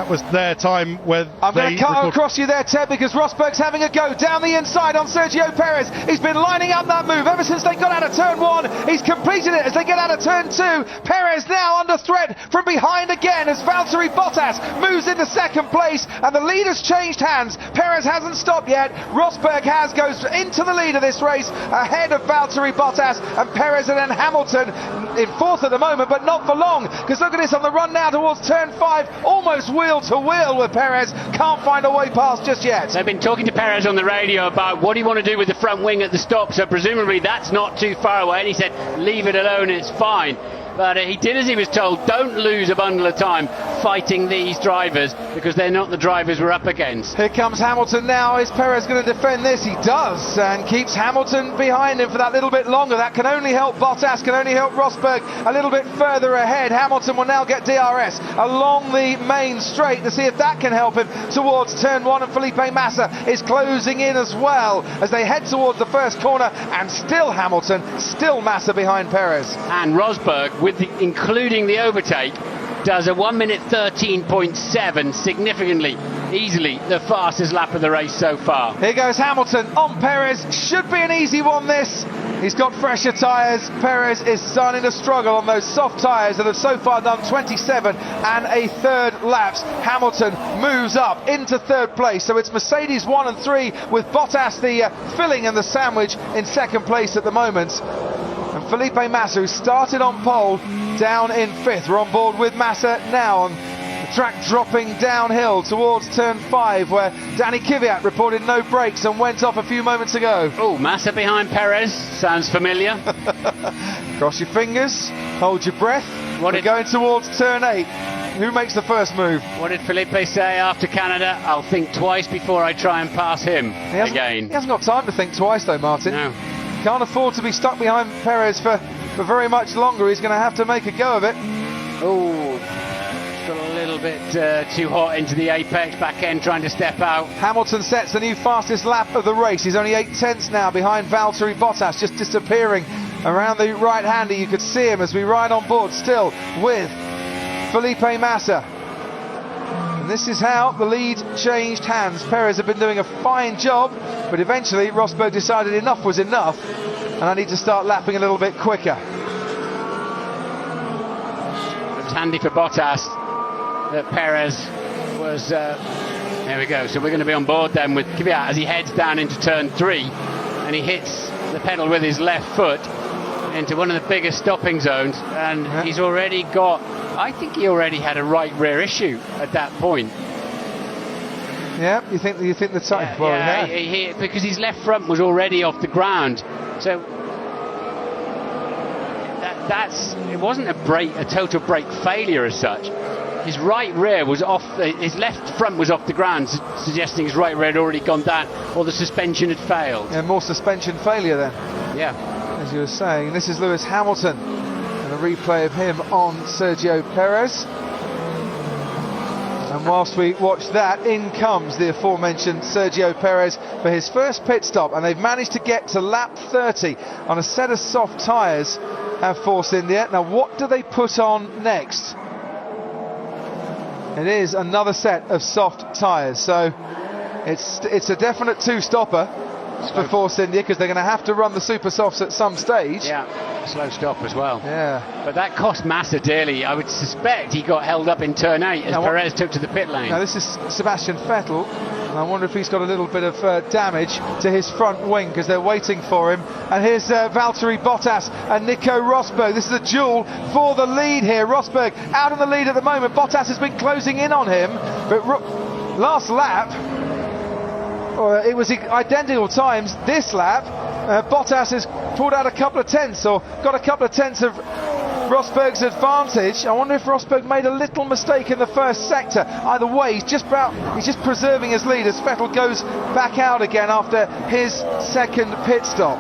was their time where I'm going to cut across you there, Ted, because Rosberg's having a go down the inside on Sergio Perez. He's been lining up that move ever since they got out of turn 1. He's completed it as they get out of turn 2. Perez now under threat from behind again as Valtteri Bottas moves into 2nd place, and the lead has changed hands. Perez hasn't stopped yet. Rosberg goes into the lead of this race ahead of Valtteri Bottas, and Perez and then Hamilton in 4th at the moment, but not for long, because look at this on the run now towards turn 5, almost wheel to wheel with Perez. Can't find a way past just yet. They've been talking to Perez on the radio about what do you want to do with the front wing at the stop, so presumably that's not too far away, and he said leave it alone, it's fine. But he did as he was told. Don't lose a bundle of time fighting these drivers, because they're not the drivers we're up against. Here comes Hamilton now. Is Perez going to defend this? He does, and keeps Hamilton behind him for that little bit longer. That can only help Bottas, can only help Rosberg a little bit further ahead. Hamilton will now get DRS along the main straight to see if that can help him towards turn 1, and Felipe Massa is closing in as well as they head towards the first corner, and still Hamilton, still Massa behind Perez. And Rosberg, including the overtake, does a 1 minute 13.7, significantly, easily the fastest lap of the race so far. Here goes Hamilton on Perez. Should be an easy one, this. He's got fresher tyres. Perez is starting to struggle on those soft tyres that have so far done 27 and a third laps. Hamilton moves up into third place. So it's Mercedes 1 and 3 with Bottas, the filling and the sandwich, in second place at the moment. And Felipe Massa, who started on pole, down in fifth. We're on board with Massa now on the track, dropping downhill towards turn 5, where Danny Kvyat reported no brakes and went off a few moments ago. Oh, Massa behind Perez, sounds familiar. Cross your fingers, hold your breath. We're going towards turn 8. Who makes the first move? What did Felipe say after Canada? I'll think twice before I try and pass him again. He hasn't got time to think twice though, Martin. No. Can't afford to be stuck behind Perez for very much longer. He's going to have to make a go of it. Oh, got a little bit too hot into the apex, back end trying to step out. Hamilton sets the new fastest lap of the race. He's only 8 tenths now behind Valtteri Bottas, just disappearing around the right-hander. You could see him as we ride on board still with Felipe Massa. And this is how the lead changed hands. Perez had been doing a fine job, but eventually Rosberg decided enough was enough, and I need to start lapping a little bit quicker. It was handy for Bottas that Perez was... there we go. So we're going to be on board then with Kvyat as he heads down into turn 3, and he hits the pedal with his left foot into one of the biggest stopping zones, and he's already got... I think he already had a right rear issue at that point. Yeah, you think the time? Because his left front was already off the ground, so it wasn't a total brake failure as such. His right rear was off, his left front was off the ground, suggesting his right rear had already gone down, or the suspension had failed. Yeah, more suspension failure then. Yeah. As you were saying, this is Lewis Hamilton, and a replay of him on Sergio Perez. And whilst we watch that, in comes the aforementioned Sergio Perez for his first pit stop, and they've managed to get to lap 30 on a set of soft tyres, have Force India. Now what do they put on next? It is another set of soft tyres, so it's a definite two-stopper for Force India, because they're going to have to run the super softs at some stage. Yeah, slow stop as well. Yeah. But that cost Massa dearly. I would suspect he got held up in turn 8 as Perez took to the pit lane. Now this is Sebastian Vettel, and I wonder if he's got a little bit of damage to his front wing, because they're waiting for him. And here's Valtteri Bottas and Nico Rosberg. This is a duel for the lead here. Rosberg out in the lead at the moment. Bottas has been closing in on him, but last lap, it was identical times. This lap, Bottas has pulled out a couple of tenths, or got a couple of tenths of Rosberg's advantage. I wonder if Rosberg made a little mistake in the first sector. Either way, he's just preserving his lead as Vettel goes back out again after his second pit stop.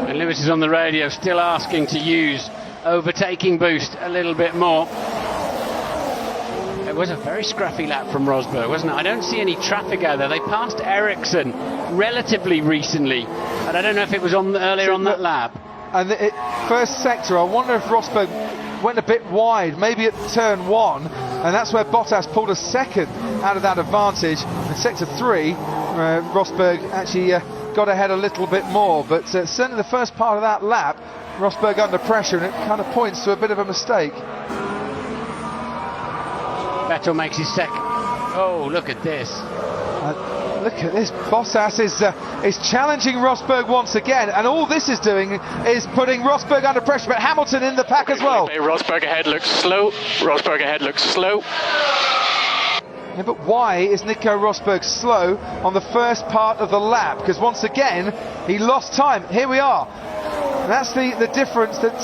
And Lewis is on the radio still asking to use overtaking boost a little bit more. It was a very scruffy lap from Rosberg, wasn't it? I don't see any traffic out there. They passed Ericsson relatively recently, and I don't know if it was earlier on that lap. And first sector, I wonder if Rosberg went a bit wide, maybe at turn 1, and that's where Bottas pulled a second out of that advantage. In sector 3, Rosberg actually got ahead a little bit more, but certainly the first part of that lap, Rosberg under pressure, and it kind of points to a bit of a mistake. Vettel makes his second. Oh, look at this. Look at this. Bottas is challenging Rosberg once again, and all this is doing is putting Rosberg under pressure, but Hamilton in the pack as well. Rosberg ahead looks slow. Rosberg ahead looks slow. Yeah, but why is Nico Rosberg slow on the first part of the lap? Because once again, he lost time. Here we are. And that's the difference that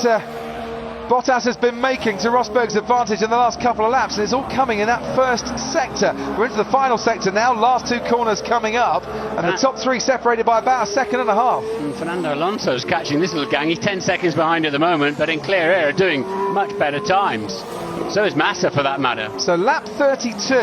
Bottas has been making to Rosberg's advantage in the last couple of laps, and it's all coming in that first sector. We're into the final sector now, last 2 corners coming up, and the top 3 separated by about a second and a half. And Fernando Alonso's catching this little gang. He's 10 seconds behind at the moment, but in clear air doing much better times. So is Massa, for that matter. So lap 32,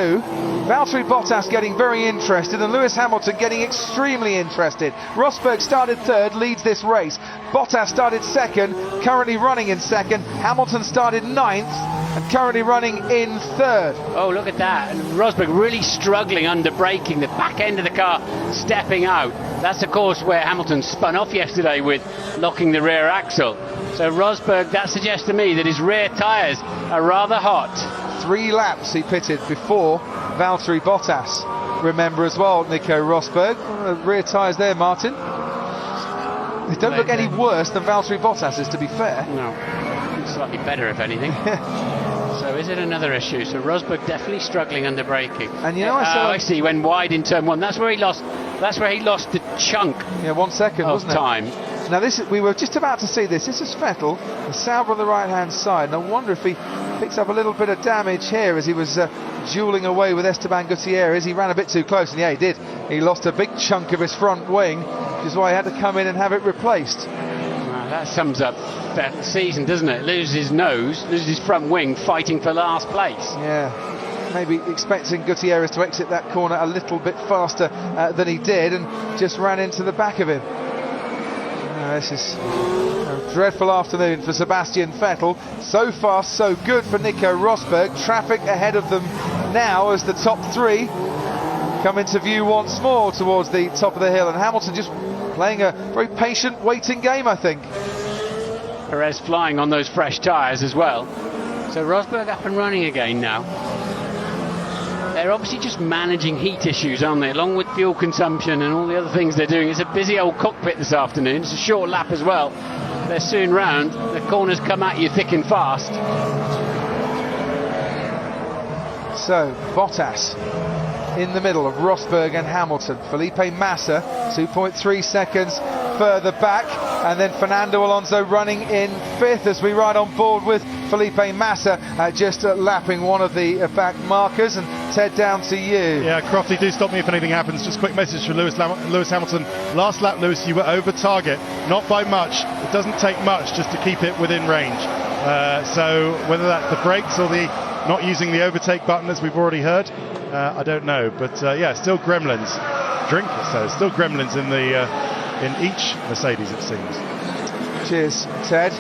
Valtteri Bottas getting very interested and Lewis Hamilton getting extremely interested. Rosberg started third, leads this race. Bottas started second, currently running in second. Hamilton started ninth and currently running in third. Oh, look at that. And Rosberg really struggling under braking, the back end of the car stepping out. That's, of course, where Hamilton spun off yesterday with locking the rear axle. So Rosberg, that suggests to me that his rear tyres are rather hot. 3 laps he pitted before Valtteri Bottas. Remember as well, Nico Rosberg. Rear tyres there, Martin. They don't look any worse than Valtteri Bottas's, to be fair. No, slightly better, if anything. So is it another issue? So Rosberg definitely struggling under braking. And you know, I see, he went wide in turn 1. That's where he lost the chunk. Yeah, 1 second, wasn't it? Time. Now we were just about to see this. This is Vettel, the Sauber on the right-hand side. And I wonder if he picks up a little bit of damage here as he was dueling away with Esteban Gutierrez. He ran a bit too close, and yeah, he did. He lost a big chunk of his front wing, which is why he had to come in and have it replaced. Well, that sums up Vettel's season, doesn't it? Loses his nose, loses his front wing, fighting for last place. Yeah. Maybe expecting Gutierrez to exit that corner a little bit faster than he did, and just ran into the back of him. This is a dreadful afternoon for Sebastian Vettel. So far, so good for Nico Rosberg. Traffic ahead of them now as the top 3 come into view once more towards the top of the hill, and Hamilton just playing a very patient, waiting game, I think. Perez flying on those fresh tyres as well. So Rosberg up and running again now. They're obviously just managing heat issues, aren't they? Along with fuel consumption and all the other things they're doing. It's a busy old cockpit this afternoon. It's a short lap as well. They're soon round. The corners come at you thick and fast. So, Bottas in the middle of Rosberg and Hamilton. Felipe Massa, 2.3 seconds further back. And then Fernando Alonso running in 5th as we ride on board with Felipe Massa, just lapping one of the back markers. And Ted, down to you. Yeah, Crofty, do stop me if anything happens. Just a quick message from Lewis Hamilton. Last lap, Lewis, you were over target, not by much. It doesn't take much just to keep it within range. So whether that's the brakes or the not using the overtake button, as we've already heard, I don't know. But yeah, still gremlins. Still gremlins in each Mercedes, it seems. Cheers, Ted.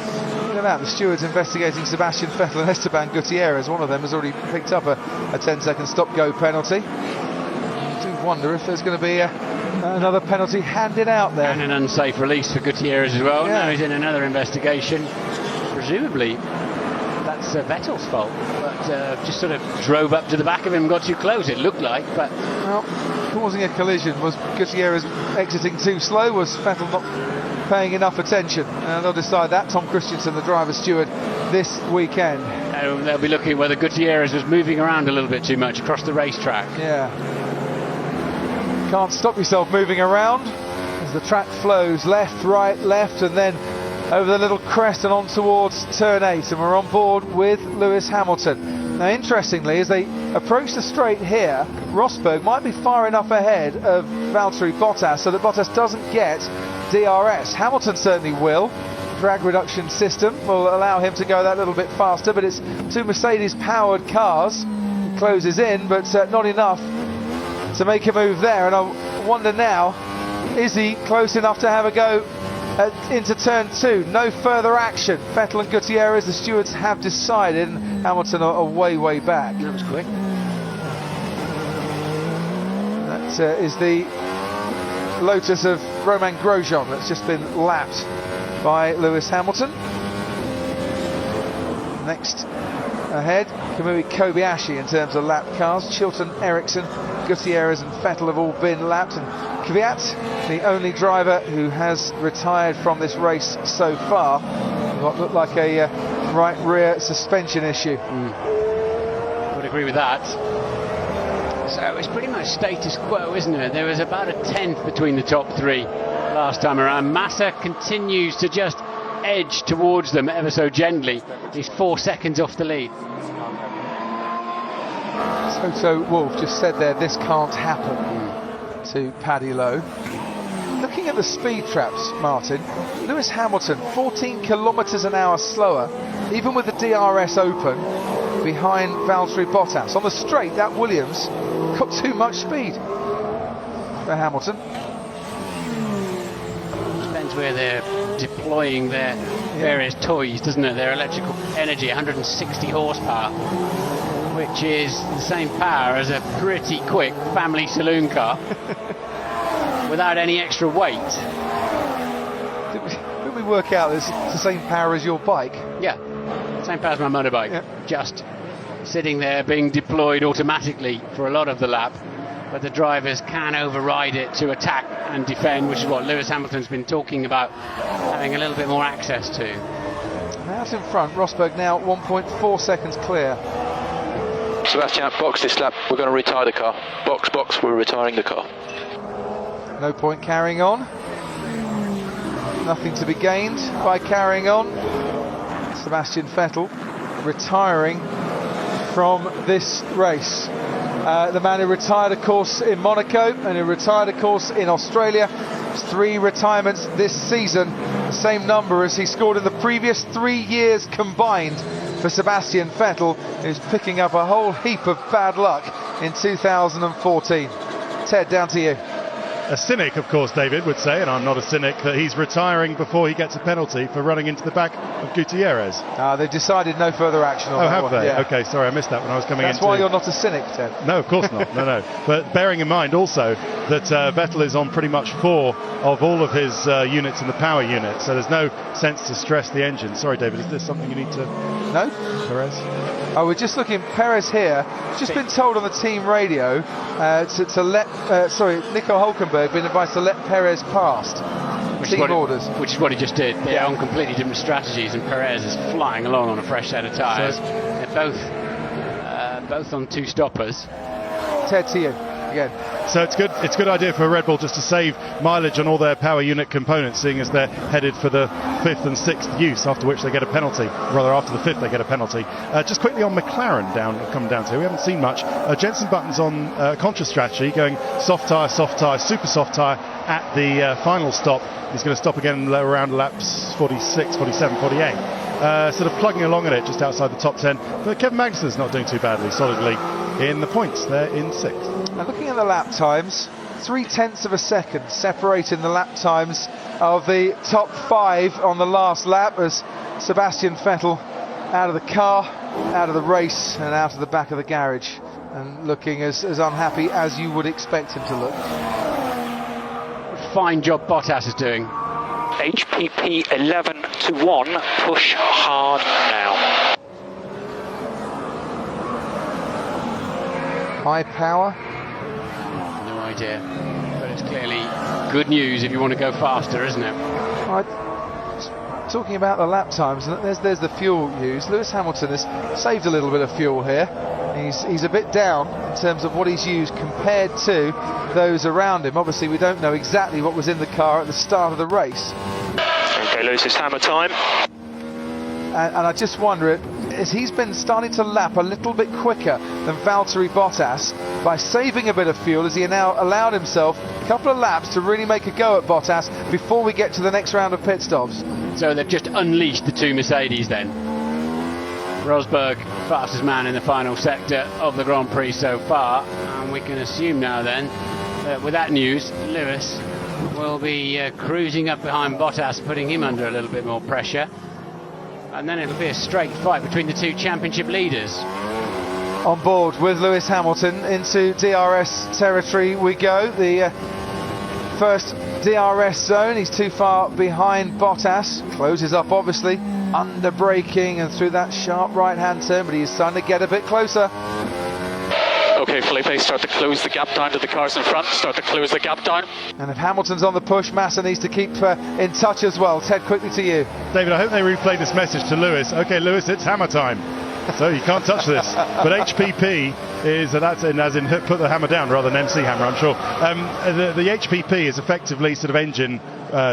Look at that, the stewards investigating Sebastian Vettel and Esteban Gutierrez. One of them has already picked up a 10-second stop-go penalty. I do wonder if there's going to be another penalty handed out there. And an unsafe release for Gutierrez as well. Yeah. Now he's in another investigation. Presumably that's Vettel's fault, but just sort of drove up to the back of him and got too close, it looked like. But well, causing a collision, was Gutierrez exiting too slow? Was Vettel not paying enough attention? And they'll decide that. Tom Christensen, the driver steward, this weekend. They'll be looking at whether Gutierrez was moving around a little bit too much across the racetrack. Yeah. Can't stop yourself moving around as the track flows left, right, left, and then over the little crest and on towards turn 8, and we're on board with Lewis Hamilton. Now, interestingly, as they approach the straight here, Rosberg might be far enough ahead of Valtteri Bottas so that Bottas doesn't get DRS. Hamilton certainly will. Drag reduction system will allow him to go that little bit faster, but it's 2 Mercedes-powered cars. He closes in, but not enough to make a move there. And I wonder now, is he close enough to have a go into turn 2? No further action. Vettel and Gutierrez, the stewards have decided, and Hamilton are way back. That was quick. That is the Lotus of Romain Grosjean that's just been lapped by Lewis Hamilton. Next ahead, Kamui Kobayashi in terms of lap cars. Chilton, Ericsson, Gutierrez and Vettel have all been lapped, and Kvyat, the only driver who has retired from this race so far, what looked like a right rear suspension issue. Would agree with that. So it's pretty much status quo, isn't it? There was about a 10th between the top 3 last time around. Massa continues to just edge towards them ever so gently. He's 4 seconds off the lead. So Wolf just said there, this can't happen to Paddy Lowe. Looking at the speed traps, Martin, Lewis Hamilton 14 kilometres an hour slower, even with the DRS open, behind Valtteri Bottas. On the straight, that Williams got too much speed for Hamilton. Depends where they're deploying their various toys, doesn't it? Their electrical energy, 160 horsepower, which is the same power as a pretty quick family saloon car without any extra weight. Did we work out it's the same power as your bike? Yeah, same power as my motorbike, just sitting there being deployed automatically for a lot of the lap, but the drivers can override it to attack and defend, which is what Lewis Hamilton's been talking about, having a little bit more access to. Out in front, Rosberg now 1.4 seconds clear. Sebastian, box this lap, we're going to retire the car. Box, we're retiring the car. No point carrying on. Nothing to be gained by carrying on. Sebastian Vettel retiring from this race. The man who retired, of course, in Monaco and who retired, of course, in Australia. 3 retirements this season, the same number as he scored in the previous 3 years combined for Sebastian Vettel, who's picking up a whole heap of bad luck in 2014. Ted, down to you. A cynic, of course, David would say, and I'm not a cynic, that he's retiring before he gets a penalty for running into the back of Gutierrez. They've decided no further action on that. Have one. they? Yeah. Okay, sorry, I missed that when I was coming in. That's why you're not a cynic, Ted. No, of course not. No. But bearing in mind also that Vettel is on pretty much 4 of all of his units in the power unit, so there's no sense to stress the engine. Sorry, David, is this something you need to... No? Perez? Oh, we're just looking. Perez here, just been told on the team radio to let, Nico Hulkenberg been advised to let Perez past. Team orders. Which is what he just did. They're on completely different strategies, and Perez is flying along on a fresh set of tyres. They're both on 2 stoppers. Ted, to you again. So it's good idea for Red Bull just to save mileage on all their power unit components, seeing as they're headed for the 5th and 6th use, after which they get a penalty. Rather, after the 5th they get a penalty. Just quickly on McLaren, coming down to, we haven't seen much. Jenson Button's on contra strategy, going soft tyre, super soft tyre at the final stop. He's going to stop again around laps 46, 47, 48. Sort of plugging along at it just outside the top 10. But Kevin Magnussen's not doing too badly, solidly in the points. They're in 6th. Now looking at the lap times, 0.3 of a second separating the lap times of the top 5 on the last lap, as Sebastian Vettel out of the car, out of the race and out of the back of the garage, and looking as unhappy as you would expect him to look. Fine job Bottas is doing. HPP 11-1, push hard now. High power. No idea, but it's clearly good news if you want to go faster, isn't it? Talking about the lap times, and there's the fuel used. Lewis Hamilton has saved a little bit of fuel here. He's a bit down in terms of what he's used compared to those around him. Obviously, we don't know exactly what was in the car at the start of the race. Okay, Lewis, it's hammer time. And I just wonder, as he's been starting to lap a little bit quicker than Valtteri Bottas, by saving a bit of fuel, as he now allowed himself a couple of laps to really make a go at Bottas before we get to the next round of pit stops. So they've just unleashed the 2 Mercedes then. Rosberg, fastest man in the final sector of the Grand Prix so far, and we can assume now then that with that news, Lewis will be cruising up behind Bottas, putting him under a little bit more pressure, and then it'll be a straight fight between the 2 championship leaders. On board with Lewis Hamilton into DRS territory we go. The first DRS zone, he's too far behind Bottas, closes up obviously, under braking and through that sharp right hand turn, but he's starting to get a bit closer. Okay, Felipe, start to close the gap down to the cars in front, start to close the gap down. And if Hamilton's on the push, Massa needs to keep in touch as well. Ted, quickly to you. David, I hope they replay this message to Lewis. Okay, Lewis, it's hammer time. So you can't touch this. But HPP is, that's in, as in put the hammer down rather than MC hammer, I'm sure. The HPP is effectively sort of engine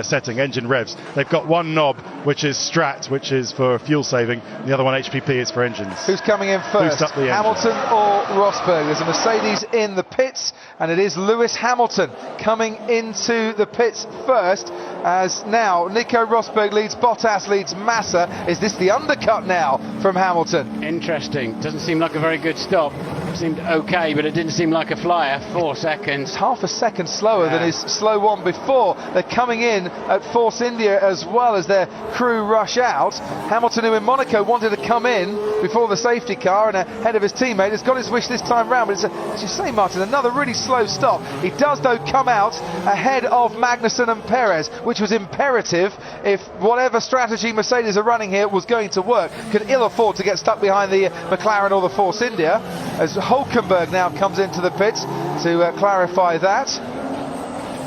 setting, engine revs. They've got one knob, which is Strat, which is for fuel saving. The other one, HPP, is for engines. Who's coming in first, Boost up the Hamilton or Rosberg? There's a Mercedes in the pits, and it is Lewis Hamilton coming into the pits first, as now Nico Rosberg leads, Bottas leads Massa. Is this the undercut now from Hamilton? Interesting. Doesn't seem like a very good stop. Seemed okay, but it didn't seem like a flyer. 4 seconds. It's half a second slower than his slow one before. They're coming in at Force India as well as their crew rush out. Hamilton, who in Monaco wanted to come in before the safety car and ahead of his teammate, has got his wish this time round. But it's, as you say, Martin, another really slow stop. He does, though, come out ahead of Magnussen and Perez, which was imperative if whatever strategy Mercedes are running here was going to work. Could ill afford to get stuck behind the McLaren or the Force India, as Hulkenberg now comes into the pits to clarify that.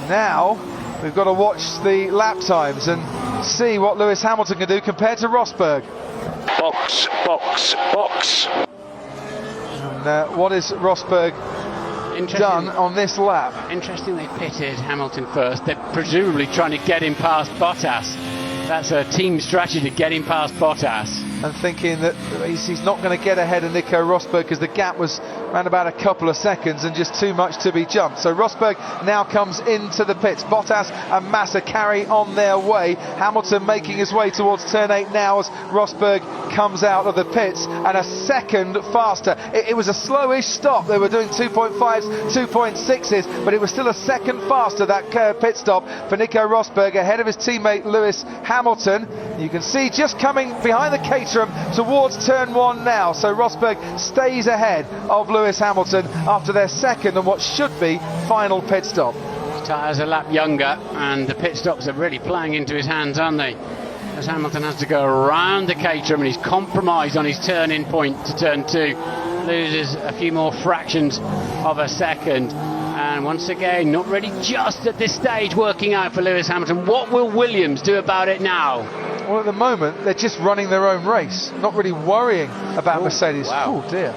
Now we've got to watch the lap times and see what Lewis Hamilton can do compared to Rosberg. Box, box, box. And what is Rosberg done on this lap? Interesting they pitted Hamilton first. They're presumably trying to get him past Bottas. That's a team strategy to get him past Bottas. And thinking that he's not going to get ahead of Nico Rosberg because the gap was around about a couple of seconds and just too much to be jumped. So Rosberg now comes into the pits. Bottas and Massa carry on their way. Hamilton making his way towards turn 8 now as Rosberg comes out of the pits, and a second faster. It was a slowish stop. They were doing 2.5s, 2.6s, but it was still a second faster, that pit stop for Nico Rosberg ahead of his teammate Lewis Hamilton. You can see just coming behind the Caterham towards turn 1 now. So Rosberg stays ahead of Lewis Hamilton after their second and what should be final pit stop. His tyres a lap younger, and the pit stops are really playing into his hands, aren't they? As Hamilton has to go around the Caterham, and he's compromised on his turn-in point to turn 2. Loses a few more fractions of a second. And once again, not really just at this stage working out for Lewis Hamilton. What will Williams do about it now? Well, at the moment, they're just running their own race, not really worrying about Mercedes. Wow. Oh, dear.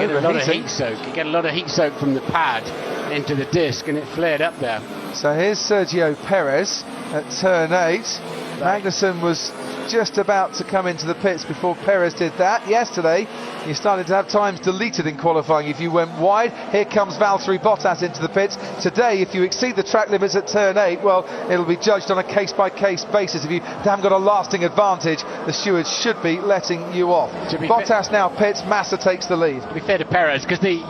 Get a lot of heat soak. You get a lot of heat soak from the pad into the disc, and it flared up there. So here's Sergio Perez at turn 8. Magnussen was just about to come into the pits before Perez did that. Yesterday, you started to have times deleted in qualifying if you went wide. Here comes Valtteri Bottas into the pits. Today, if you exceed the track limits at turn 8, well, it'll be judged on a case-by-case basis. If you haven't got a lasting advantage, the stewards should be letting you off. Bottas now pits, Massa takes the lead. To be fair to Perez, because the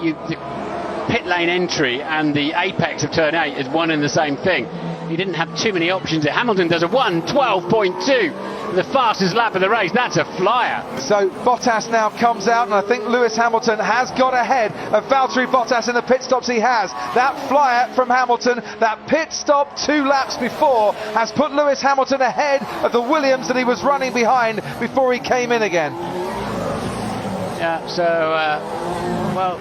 pit lane entry and the apex of turn 8 is one and the same thing. He didn't have too many options. Hamilton does a 1:12.2, the fastest lap of the race. That's a flyer. So Bottas now comes out, and I think Lewis Hamilton has got ahead of Valtteri Bottas in the pit stops he has. That flyer from Hamilton, that pit stop 2 laps before, has put Lewis Hamilton ahead of the Williams that he was running behind before he came in again. Yeah, so, well,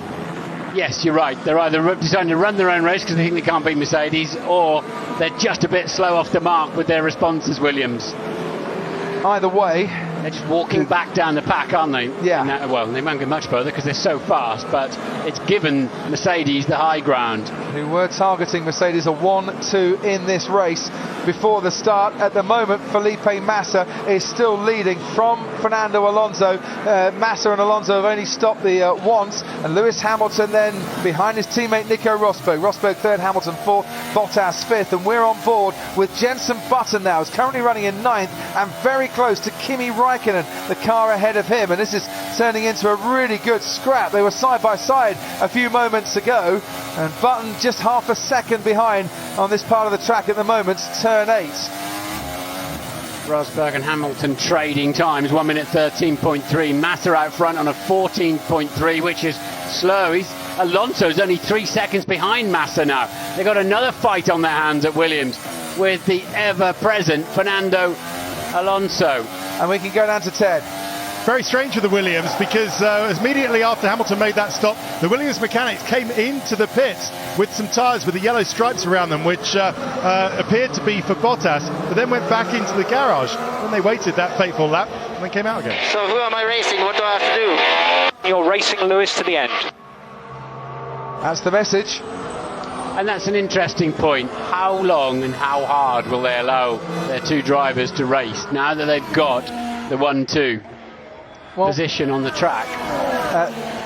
yes, you're right. They're either deciding to run their own race because they think they can't beat Mercedes, or they're just a bit slow off the mark with their responses, Williams. Either way, they're just walking back down the pack, aren't they? Yeah. Well, they won't go much further because they're so fast, but it's given Mercedes the high ground. Who were targeting Mercedes a 1-2 in this race before the start. At the moment, Felipe Massa is still leading from Fernando Alonso. Massa and Alonso have only stopped the once, and Lewis Hamilton then behind his teammate Nico Rosberg. Rosberg third, Hamilton fourth, Bottas fifth, and we're on board with Jenson Button now. He's currently running in 9th and very close to Kimi Raikkonen, the car ahead of him, and this is turning into a really good scrap. They were side by side a few moments ago, and Button just half a second behind on this part of the track at the moment, turn 8. Rosberg and Hamilton trading times, 1 minute 13.3. Massa out front on a 14.3, which is slow. Alonso's only 3 seconds behind Massa now. They've got another fight on their hands at Williams with the ever-present Fernando Alonso. And we can go down to Ted. Very strange for the Williams, because immediately after Hamilton made that stop, the Williams mechanics came into the pits with some tyres with the yellow stripes around them, which appeared to be for Bottas, but then went back into the garage. Then they waited that fateful lap and then came out again. So who am I racing? What do I have to do? You're racing Lewis to the end. That's the message. And that's an interesting point. How long and how hard will they allow their two drivers to race now that they've got the 1-2 position on the track?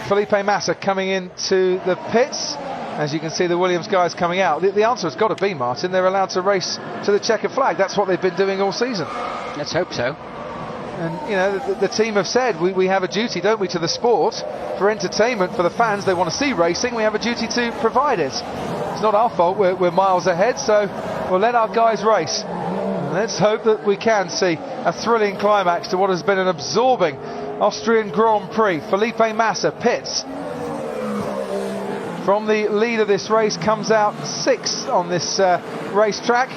Felipe Massa coming into the pits. As you can see, the Williams guys coming out. The answer has got to be, Martin, they're allowed to race to the checkered flag. That's what they've been doing all season. Let's hope so. And, you know, the team have said we have a duty, don't we, to the sport, for entertainment, for the fans. They want to see racing. We have a duty to provide it. It's not our fault. We're miles ahead, so we'll let our guys race. And let's hope that we can see a thrilling climax to what has been an absorbing Austrian Grand Prix. Felipe Massa pits from the lead of this race, comes out 6th on this racetrack,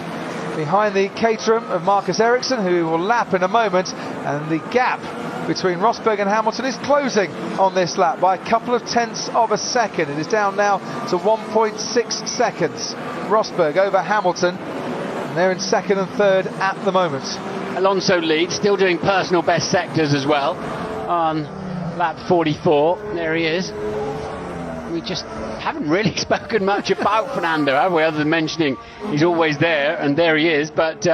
behind the Caterham of Marcus Ericsson, who will lap in a moment, and the gap between Rosberg and Hamilton is closing on this lap by a couple of tenths of a second. It is down now to 1.6 seconds. Rosberg over Hamilton, and they're in 2nd and 3rd at the moment. Alonso leads, still doing personal best sectors as well on lap 44. There he is. We just haven't really spoken much about Fernando, have we, other than mentioning he's always there, and there he is, but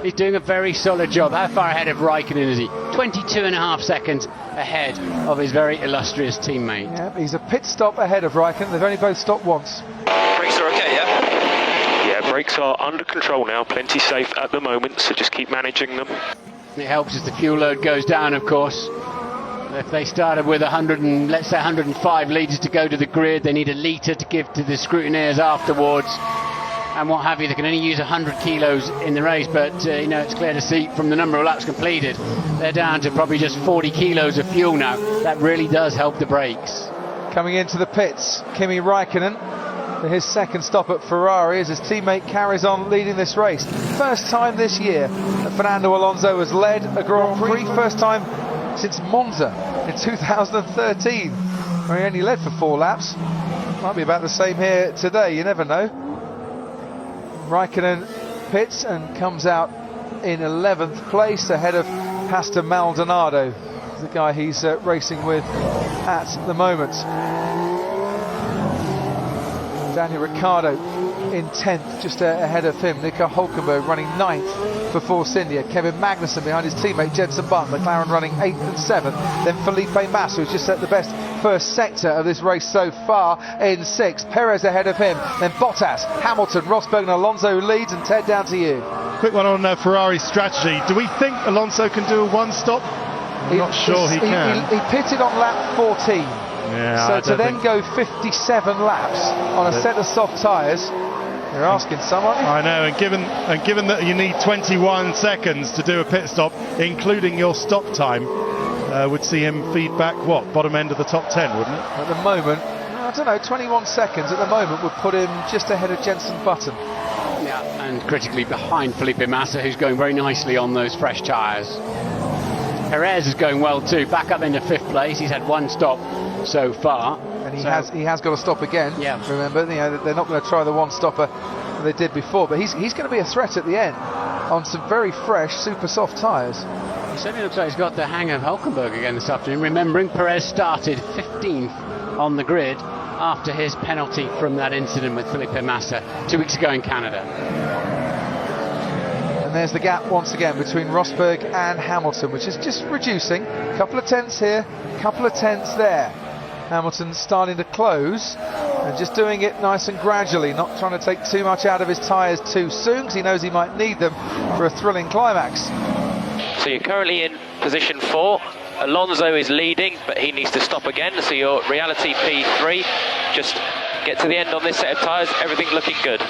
he's doing a very solid job. How far ahead of Raikkonen is he? 22.5 seconds ahead of his very illustrious teammate. Yeah, he's a pit stop ahead of Raikkonen. They've only both stopped once. Brakes are okay, yeah? Yeah, brakes are under control now, plenty safe at the moment, so just keep managing them. It helps as the fuel load goes down, of course. If they started with 105 litres to go to the grid, they need a litre to give to the scrutineers afterwards, and what have you. They can only use 100 kilos in the race, but you know, it's clear to see from the number of laps completed, they're down to probably just 40 kilos of fuel now. That really does help the brakes. Coming into the pits, Kimi Raikkonen for his 2nd stop at Ferrari as his teammate carries on leading this race. First time this year that Fernando Alonso has led a Grand Prix, first time since Monza in 2013, where he only led for 4 laps. Might be about the same here today, you never know. Raikkonen pits and comes out in 11th place ahead of Pastor Maldonado, the guy he's racing with at the moment. Daniel Ricciardo in 10th, just ahead of him. Nico Hülkenberg running 9th for Force India. Kevin Magnussen behind his teammate Jenson Button. McLaren running 8th and 7th. Then Felipe Massa, who's just set the best first sector of this race so far, in 6th. Perez ahead of him. Then Bottas, Hamilton, Rosberg and Alonso leads. And Ted, down to you. Quick one on Ferrari's strategy. Do we think Alonso can do a one-stop? I'm not sure he can. He pitted on lap 14. Yeah, so to then go 57 laps on a set of soft tyres, you're asking someone. I know, and given that you need 21 seconds to do a pit stop, including your stop time, would see him feed back, bottom end of the top 10, wouldn't it? At the moment, I don't know, 21 seconds at the moment would put him just ahead of Jenson Button. Yeah, and critically behind Felipe Massa, who's going very nicely on those fresh tyres. Perez is going well too, back up into 5th place. He's had 1 stop so far, and he has got to stop again. Yeah, remember, you know, they're not going to try the one stopper that they did before, but he's going to be a threat at the end on some very fresh super soft tyres. He certainly looks like he's got the hang of Hülkenberg again this afternoon, remembering Perez started 15th on the grid after his penalty from that incident with Felipe Massa 2 weeks ago in Canada. And there's the gap once again between Rosberg and Hamilton, which is just reducing. A couple of tenths here, a couple of tenths there. Hamilton starting to close and just doing it nice and gradually, not trying to take too much out of his tyres too soon, because he knows he might need them for a thrilling climax. So you're currently in position 4. Alonso is leading, but he needs to stop again. So your reality P3, just get to the end on this set of tyres, everything looking good.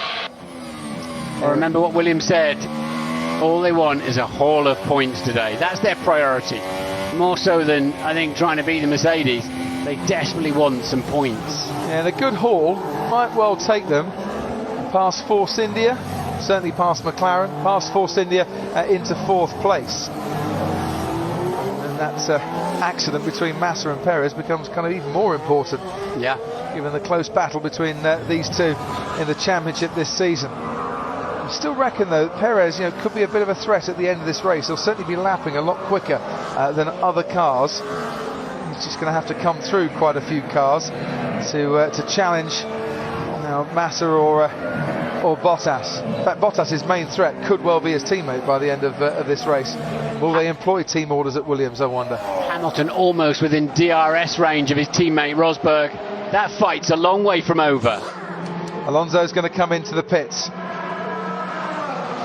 Well, remember what William said, all they want is a haul of points today. That's their priority, more so than, I think, trying to beat the Mercedes. They desperately want some points. Yeah, the good haul might well take them past Force India, certainly past McLaren, past Force India into 4th place. And that accident between Massa and Perez becomes kind of even more important. Yeah. Given the close battle between these two in the championship this season. I still reckon, though, Perez, you know, could be a bit of a threat at the end of this race. He'll certainly be lapping a lot quicker than other cars. He's just going to have to come through quite a few cars to challenge Now, Massa or Bottas. In fact, Bottas's main threat could well be his teammate by the end of this race. Will they employ team orders at Williams, I wonder? Hamilton almost within DRS range of his teammate Rosberg. That fight's a long way from over. Alonso's going to come into the pits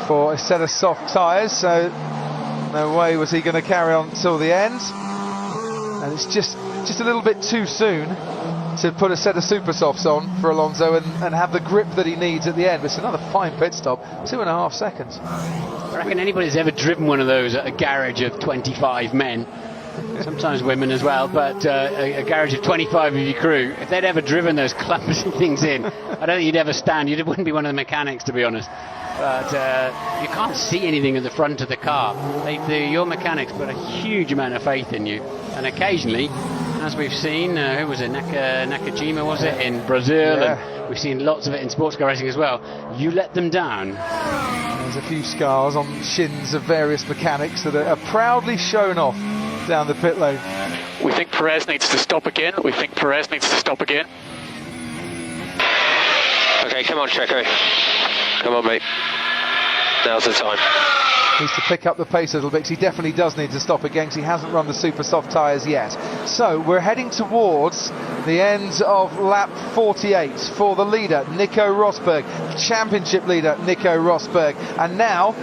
for a set of soft tyres, so no way was he going to carry on till the end. And it's just a little bit too soon to put a set of super softs on for Alonso and have the grip that he needs at the end. It's another fine pit stop, 2.5 seconds. I reckon anybody's ever driven one of those at a garage of 25 men, sometimes women as well, but a garage of 25 of your crew, if they'd ever driven those clumsy things in, I don't think you'd ever stand. You wouldn't be one of the mechanics, to be honest. But you can't see anything at the front of the car. Your mechanics put a huge amount of faith in you, and occasionally, as we've seen, who was it, Nakajima was it, in Brazil, and we've seen lots of it in sports car racing as well, you let them down. There's a few scars on shins of various mechanics that are proudly shown off down the pit lane. We think Perez needs to stop again. Okay, come on, Checo. Come on, mate. Now's the time. Needs to pick up the pace a little bit, because he definitely does need to stop again, because he hasn't run the super soft tyres yet. So we're heading towards the end of lap 48 for the leader, Nico Rosberg, championship leader Nico Rosberg, and now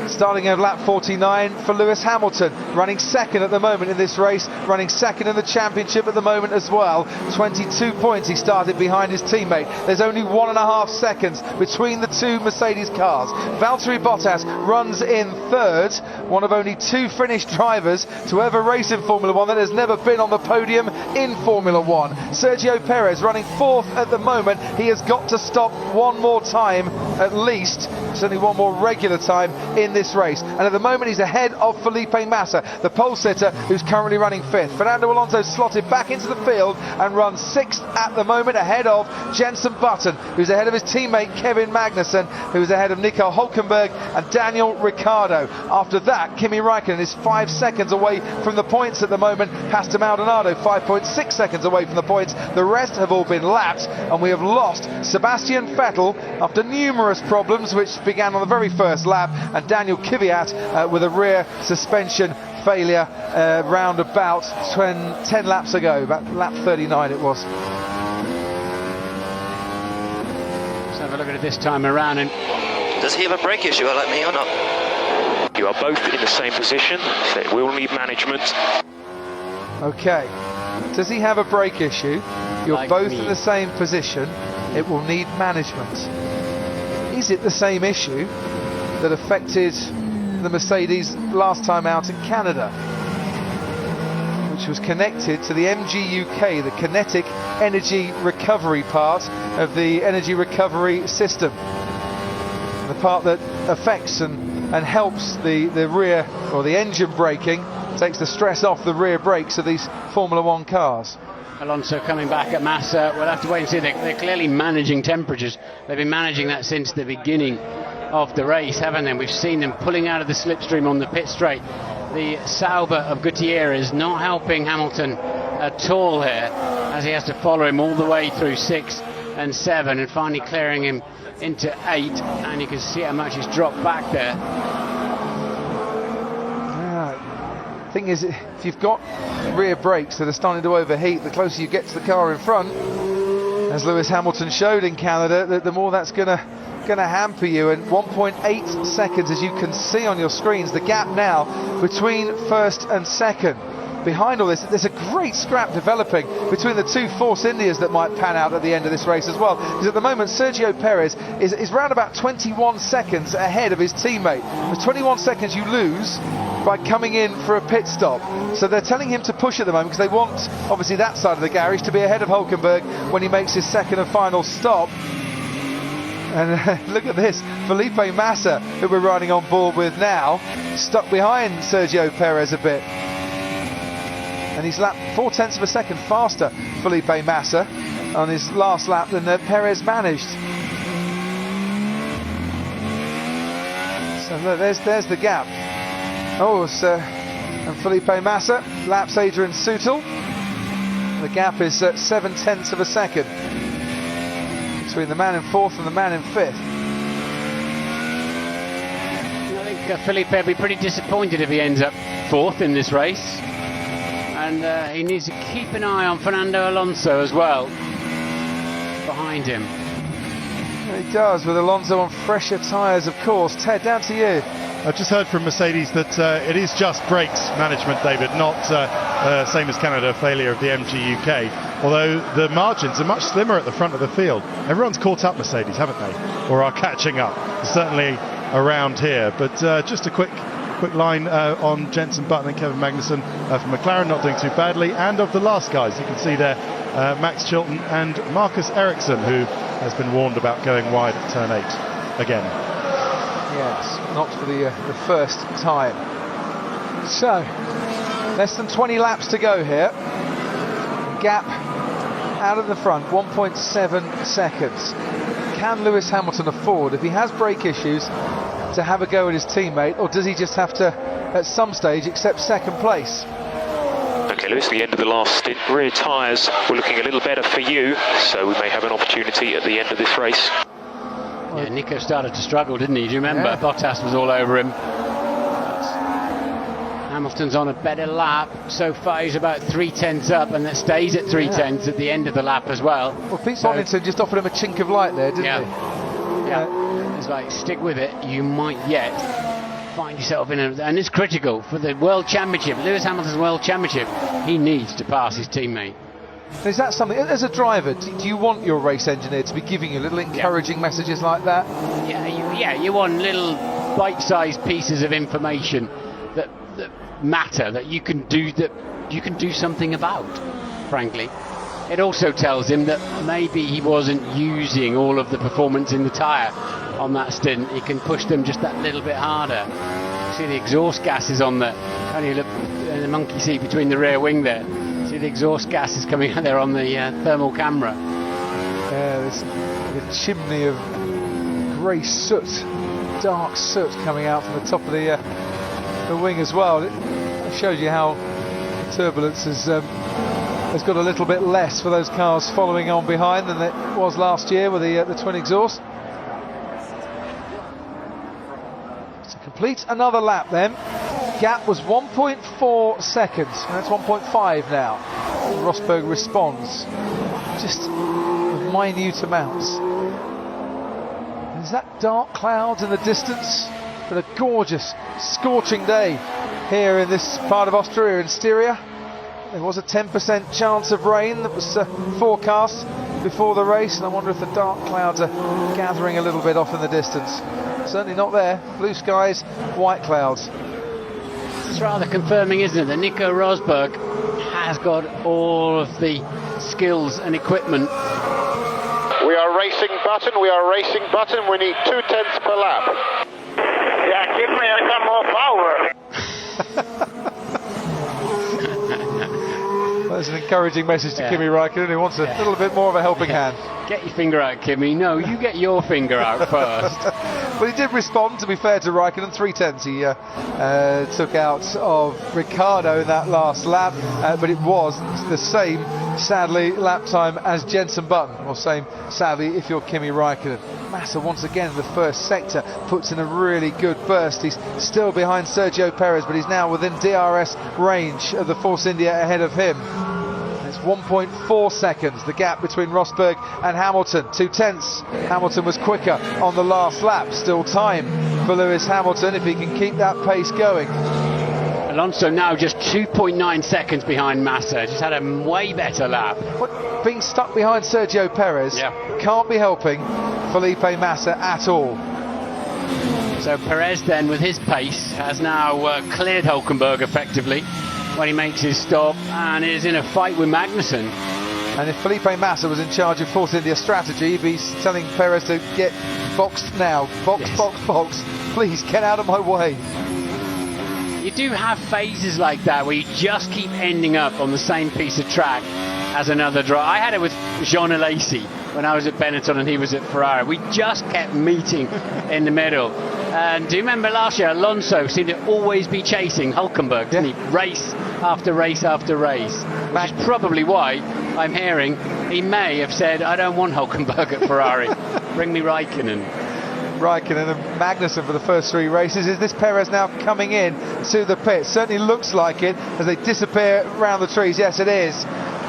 starting at lap 49 for Lewis Hamilton, running second at the moment in this race, running second in the championship at the moment as well. 22 points he started behind his teammate. There's only 1.5 seconds between the two Mercedes cars. Valtteri Bottas runs in third, one of only 2 Finnish drivers to ever race in Formula 1 that has never been on the podium in Formula 1. Sergio Perez running fourth at the moment. He has got to stop one more time at least, certainly one more regular time in this race, and at the moment he's ahead of Felipe Massa, the pole sitter, who's currently running 5th. Fernando Alonso slotted back into the field and runs 6th at the moment, ahead of Jenson Button, who's ahead of his teammate Kevin Magnussen, who's ahead of Nico Hülkenberg and Daniel Ricciardo. After that, Kimi Räikkönen is 5 seconds away from the points at the moment. Pastor Maldonado 5.6 seconds away from the points. The rest have all been lapped, and we have lost Sebastian Vettel after numerous problems which began on the very first lap, and Daniel Kvyat with a rear suspension failure round about 10 laps ago, about lap 39 it was. Let's have a look at it this time around. And does he have a brake issue like me or not? You are both in the same position, so it will need management. Okay, does he have a brake issue? You're Like both me. in the same position. It will need management. Is it the same issue that affected the Mercedes last time out in Canada, which was connected to the MGUK, the kinetic energy recovery part of the energy recovery system, the part that affects and helps the rear, or the engine braking, takes the stress off the rear brakes of these Formula 1 cars. Alonso coming back at Massa. We'll have to wait and see. They're clearly managing temperatures. They've been managing that since the beginning of the race, haven't they? We've seen them pulling out of the slipstream on the pit straight. The Sauber of Gutierrez not helping Hamilton at all here, as he has to follow him all the way through 6 and 7, and finally clearing him into 8, and you can see how much he's dropped back there. Thing is, if you've got rear brakes that are starting to overheat, the closer you get to the car in front, as Lewis Hamilton showed in Canada, the more that's going to hamper you. And 1.8 seconds, as you can see on your screens, the gap now between first and second. Behind all this, there's a great scrap developing between the 2 Force Indias that might pan out at the end of this race as well, because at the moment Sergio Perez is round about 21 seconds ahead of his teammate. The 21 seconds you lose by coming in for a pit stop. So they're telling him to push at the moment, because they want, obviously, that side of the garage to be ahead of Hülkenberg when he makes his second and final stop. And look at this, Felipe Massa, who we're riding on board with now, stuck behind Sergio Perez a bit. And he's lapped 0.4 of a second faster, Felipe Massa, on his last lap than Perez managed. So look, there's the gap. And Felipe Massa laps Adrian Sutil. The gap is 0.7 of a second. between the man in 4th and the man in 5th. I think Felipe will be pretty disappointed if he ends up 4th in this race. And he needs to keep an eye on Fernando Alonso as well, behind him. He does, with Alonso on fresher tyres, of course. Ted, down to you. I've just heard from Mercedes that it is just brakes management, David, not same as Canada, failure of the MG UK. Although the margins are much slimmer at the front of the field. Everyone's caught up, Mercedes, haven't they? Or are catching up, certainly around here. But just a quick line on Jenson Button and Kevin Magnussen from McLaren, not doing too badly. And of the last guys, you can see there Max Chilton and Marcus Ericsson, who has been warned about going wide at turn 8 again. Yes, not for the first time. So, less than 20 laps to go here. Gap out of the front, 1.7 seconds. Can Lewis Hamilton afford, if he has brake issues, to have a go at his teammate, or does he just have to, at some stage, accept second place? Okay, Lewis, the end of the last stint. Rear tyres were looking a little better for you, so we may have an opportunity at the end of this race. Yeah, Nico started to struggle, didn't he? Do you remember? Yeah. Bottas was all over him. Hamilton's on a better lap. So far he's about 3/10 up, and that stays at 3/10 at the end of the lap as well. Well, Pete Bonington just offered him a chink of light there, didn't he? Yeah. It's like, stick with it. You might yet find yourself in and it's critical for the World Championship. Lewis Hamilton's World Championship. He needs to pass his teammate. Is that something, as a driver, do you want your race engineer to be giving you little encouraging messages like that? You want little bite-sized pieces of information that matter, that you can do something about, frankly. It also tells him that maybe he wasn't using all of the performance in the tyre on that stint. He can push them just that little bit harder. See the exhaust gases on the, only look in the monkey seat between the rear wing there. See the exhaust gases coming out there on the thermal camera. There's a chimney of grey soot, dark soot coming out from the top of the wing as well. It shows you how turbulence has got a little bit less for those cars following on behind than it was last year with the twin exhaust. To complete another lap then, gap was 1.4 seconds, and that's 1.5 now. Rosberg responds, just with minute amounts. Is that dark clouds in the distance? But a gorgeous, scorching day here in this part of Austria, in Styria. There was a 10% chance of rain that was forecast before the race, and I wonder if the dark clouds are gathering a little bit off in the distance. Certainly not there. Blue skies, white clouds. It's rather confirming, isn't it, that Nico Rosberg has got all of the skills and equipment. We are racing Button, we need 2/10 per lap. Yeah, give me some more power. That's an encouraging message to Kimi Räikkönen, who wants a little bit more of a helping hand. Get your finger out, Kimi. No, you get your finger out first. Well, he did respond, to be fair to Räikkönen. 3/10 he took out of Ricciardo in that last lap, but it was the same, sadly, lap time as Jenson Button, or same, sadly, if you're Kimi Räikkönen. Massa once again in the first sector puts in a really good burst. He's still behind Sergio Perez, but he's now within DRS range of the Force India ahead of him. It's 1.4 seconds, the gap between Rosberg and Hamilton. 2/10. Hamilton was quicker on the last lap. Still time for Lewis Hamilton if he can keep that pace going. Alonso now just 2.9 seconds behind Massa. Just had a way better lap. But being stuck behind Sergio Perez can't be helping Felipe Massa at all. So Perez then, with his pace, has now cleared Hülkenberg effectively when he makes his stop and is in a fight with Magnussen. And if Felipe Massa was in charge of Force India strategy, he'd be telling Perez to get boxed now. Box. Please get out of my way. You do have phases like that where you just keep ending up on the same piece of track as another driver. I had it with Jean Alesi when I was at Benetton and he was at Ferrari. We just kept meeting in the middle. And do you remember last year, Alonso seemed to always be chasing Hülkenberg, didn't he? Race after race after race. Which is probably why I'm hearing he may have said, I don't want Hulkenberg at Ferrari. Bring me Raikkonen. Raikkonen and Magnussen for the first 3 races. Is this Perez now coming in to the pit? Certainly looks like it as they disappear around the trees. Yes, it is.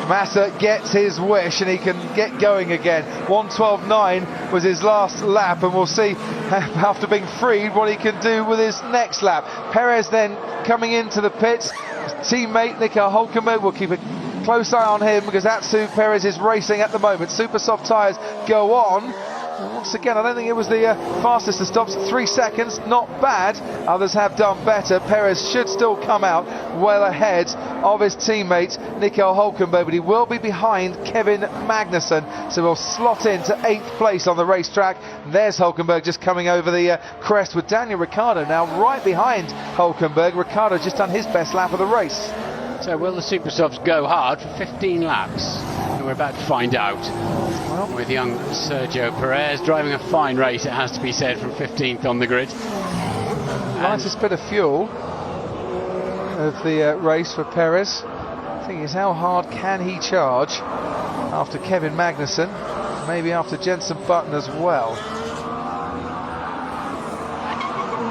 Massa gets his wish and he can get going again. 1:12.9 was his last lap, and we'll see after being freed what he can do with his next lap. Perez then coming into the pits. His teammate Nico Hulkenberg will keep a close eye on him because that's who Perez is racing at the moment. Super soft tyres go on. And once again, I don't think it was the fastest of stops. 3 seconds, not bad. Others have done better. Perez should still come out well ahead of his teammate Nico Hulkenberg, but he will be behind Kevin Magnussen, so he'll slot into 8th place on the racetrack. There's Hulkenberg just coming over the crest with Daniel Ricciardo now right behind Hulkenberg. Ricciardo just done his best lap of the race. So will the super softs go hard for 15 laps? And we're about to find out. Well, with young Sergio Perez driving a fine race, it has to be said, from 15th on the grid. Lightest bit of fuel of the race for Perez. The thing is, how hard can he charge after Kevin Magnussen, maybe after Jenson Button as well?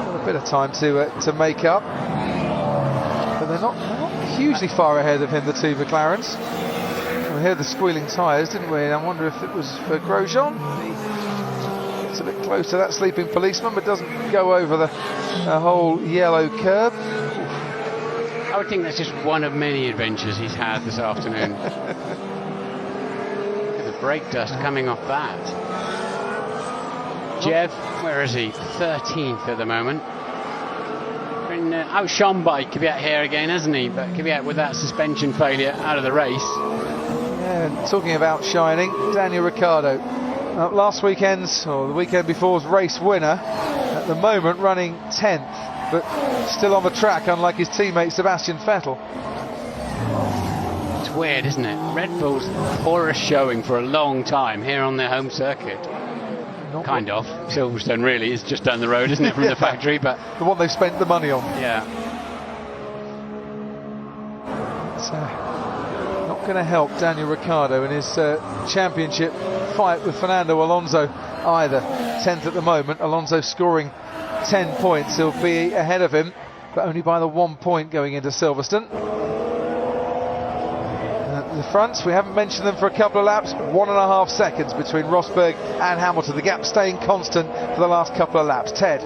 Got a bit of time to make up, but they're not hugely far ahead of him, the 2 McLarens. We heard the squealing tyres, didn't we? And I wonder if it was for Grosjean. He gets a bit close to that sleeping policeman, but doesn't go over the whole yellow curb. I would think that's just one of many adventures he's had this afternoon. Look at the brake dust coming off that. Jev, where is he? 13th at the moment. Been outshone by Kvyat here again, hasn't he? But Kvyat, with that suspension failure, out of the race. Yeah, and talking about shining, Daniel Ricciardo, last weekend's, or the weekend before's race winner, at the moment running 10th, but still on the track, unlike his teammate Sebastian Vettel. It's weird, isn't it? Red Bull's poorest showing for a long time here on their home circuit. Kind of. Silverstone really is just down the road, isn't it, from the factory? But the one they've spent the money on. Yeah. It's not going to help Daniel Ricciardo in his championship fight with Fernando Alonso either. 10th at the moment. Alonso scoring 10 points. He'll be ahead of him, but only by the 1 point going into Silverstone. The fronts, we haven't mentioned them for a couple of laps. 1.5 seconds between Rosberg and Hamilton. The gap staying constant for the last couple of laps. Ted?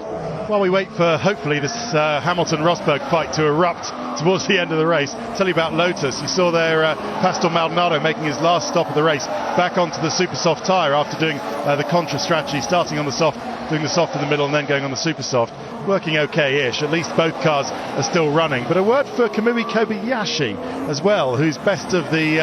While we wait for, hopefully, this Hamilton-Rosberg fight to erupt towards the end of the race, tell you about Lotus. You saw there Pastor Maldonado making his last stop of the race back onto the super soft tyre after doing the contra strategy, starting on the soft, doing the soft in the middle and then going on the super soft. Working okay-ish. At least both cars are still running. But a word for Kamui Kobayashi as well, who's best of the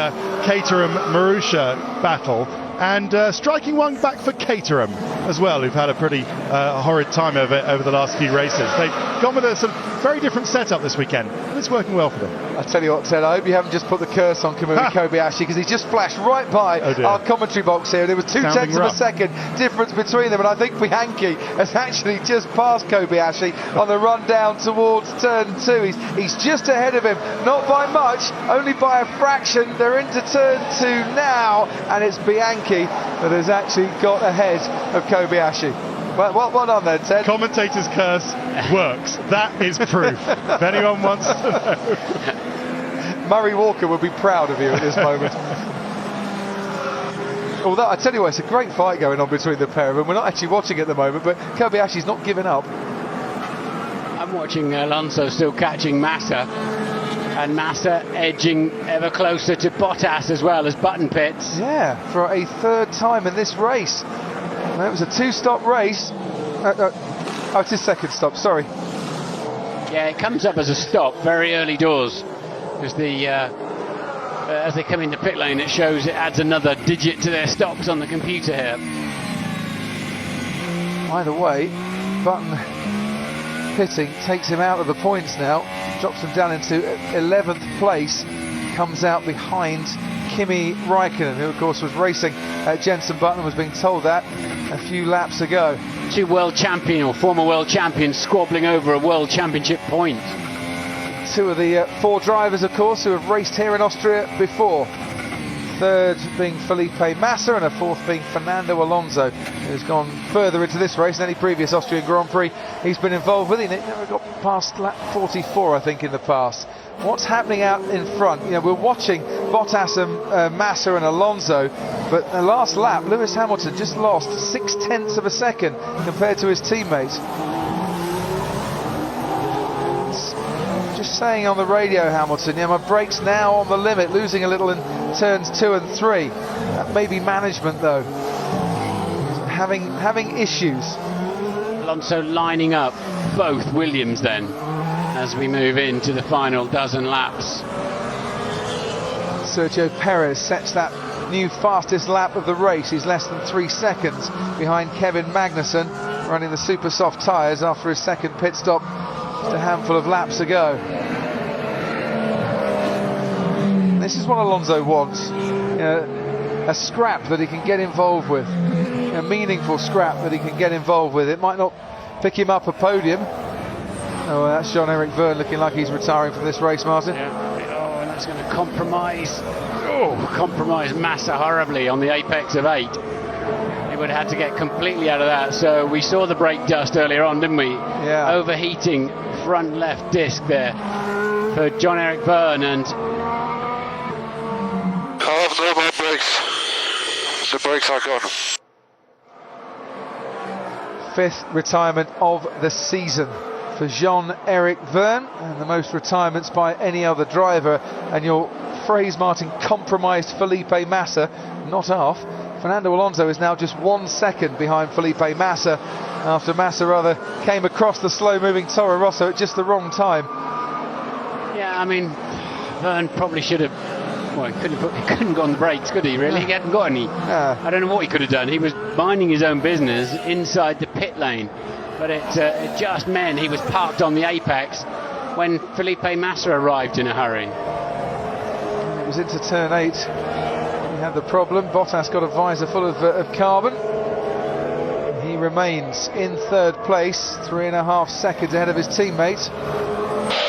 Caterham-Marussia battle, and striking one back for Caterham as well, who've had a pretty horrid time of it over the last few races. They've gone with a sort of very different setup this weekend, and it's working well for them. I tell you what, Ted, I hope you haven't just put the curse on Kamui Kobayashi, because he's just flashed right by our commentary box here. There was 0.2 of a second difference between them, and I think Bianchi has actually just passed Kobayashi on the run down towards turn 2. He's just ahead of him, not by much, only by a fraction. They're into turn 2 now, and it's Bianchi that has actually got ahead of Kobayashi. Well on then, Ted. Commentator's curse works. That is proof. If anyone wants to know. Murray Walker would be proud of you at this moment. Although, I tell you what, it's a great fight going on between the pair of them. We're not actually watching at the moment, but Kobayashi's not giving up. I'm watching Alonso still catching Massa, and Massa edging ever closer to Bottas as well as Button pits. Yeah, for a 3rd time in this race. And it was a 2-stop race. Oh, it's his 2nd stop, sorry. Yeah, it comes up as a stop very early doors, because as they come into pit lane, it shows, it adds another digit to their stops on the computer here. Either way, Button pitting takes him out of the points now, drops him down into 11th place, comes out behind Kimi Raikkonen, who of course was racing Jenson Button, was being told that a few laps ago. 2 world champion or former world champions squabbling over a world championship point. 2 of the 4 drivers, of course, who have raced here in Austria before. third being Felipe Massa, and a fourth being Fernando Alonso, who's gone further into this race than any previous Austrian Grand Prix he's been involved with. He never got past lap 44, I think, in the past. What's happening out in front? You know, we're watching Bottas and Massa and Alonso, but the last lap, Lewis Hamilton just lost 0.6 of a second compared to his teammates. Just saying on the radio, Hamilton, yeah, my brake's now on the limit, losing a little in turns 2 and 3. That may be management, though. Having issues. Alonso lining up both Williams then, as we move into the final dozen laps. Sergio Perez sets that new fastest lap of the race. He's less than 3 seconds behind Kevin Magnussen, running the super soft tyres after his second pit stop just a handful of laps ago. This is what Alonso wants, a scrap that he can get involved with, a meaningful scrap that he can get involved with. It might not pick him up a podium. Oh, that's Jean-Eric Vergne looking like he's retiring from this race, Martin. Yeah. Oh, and that's going to compromise Massa horribly on the apex of 8. He would have had to get completely out of that. So we saw the brake dust earlier on, didn't we? Yeah. Overheating front left disc there for Jean-Eric Vergne, and I have no more brakes. The brakes are gone. 5th retirement of the season for Jean-Eric Vergne, and the most retirements by any other driver. And your phrase, Martin, compromised Felipe Massa, not half. Fernando Alonso is now just 1 second behind Felipe Massa, after Massa rather came across the slow-moving Toro Rosso at just the wrong time. yeah, I mean, Vergne probably should have. Well, he couldn't go on the brakes, could he? Really, he hadn't got any. I don't know what he could have done. He was minding his own business inside the pit lane, but it just meant he was parked on the apex when Felipe Massa arrived in a hurry. It was into turn 8. He had the problem. Bottas got a visor full of carbon. He remains in 3rd place, 3.5 seconds ahead of his teammate.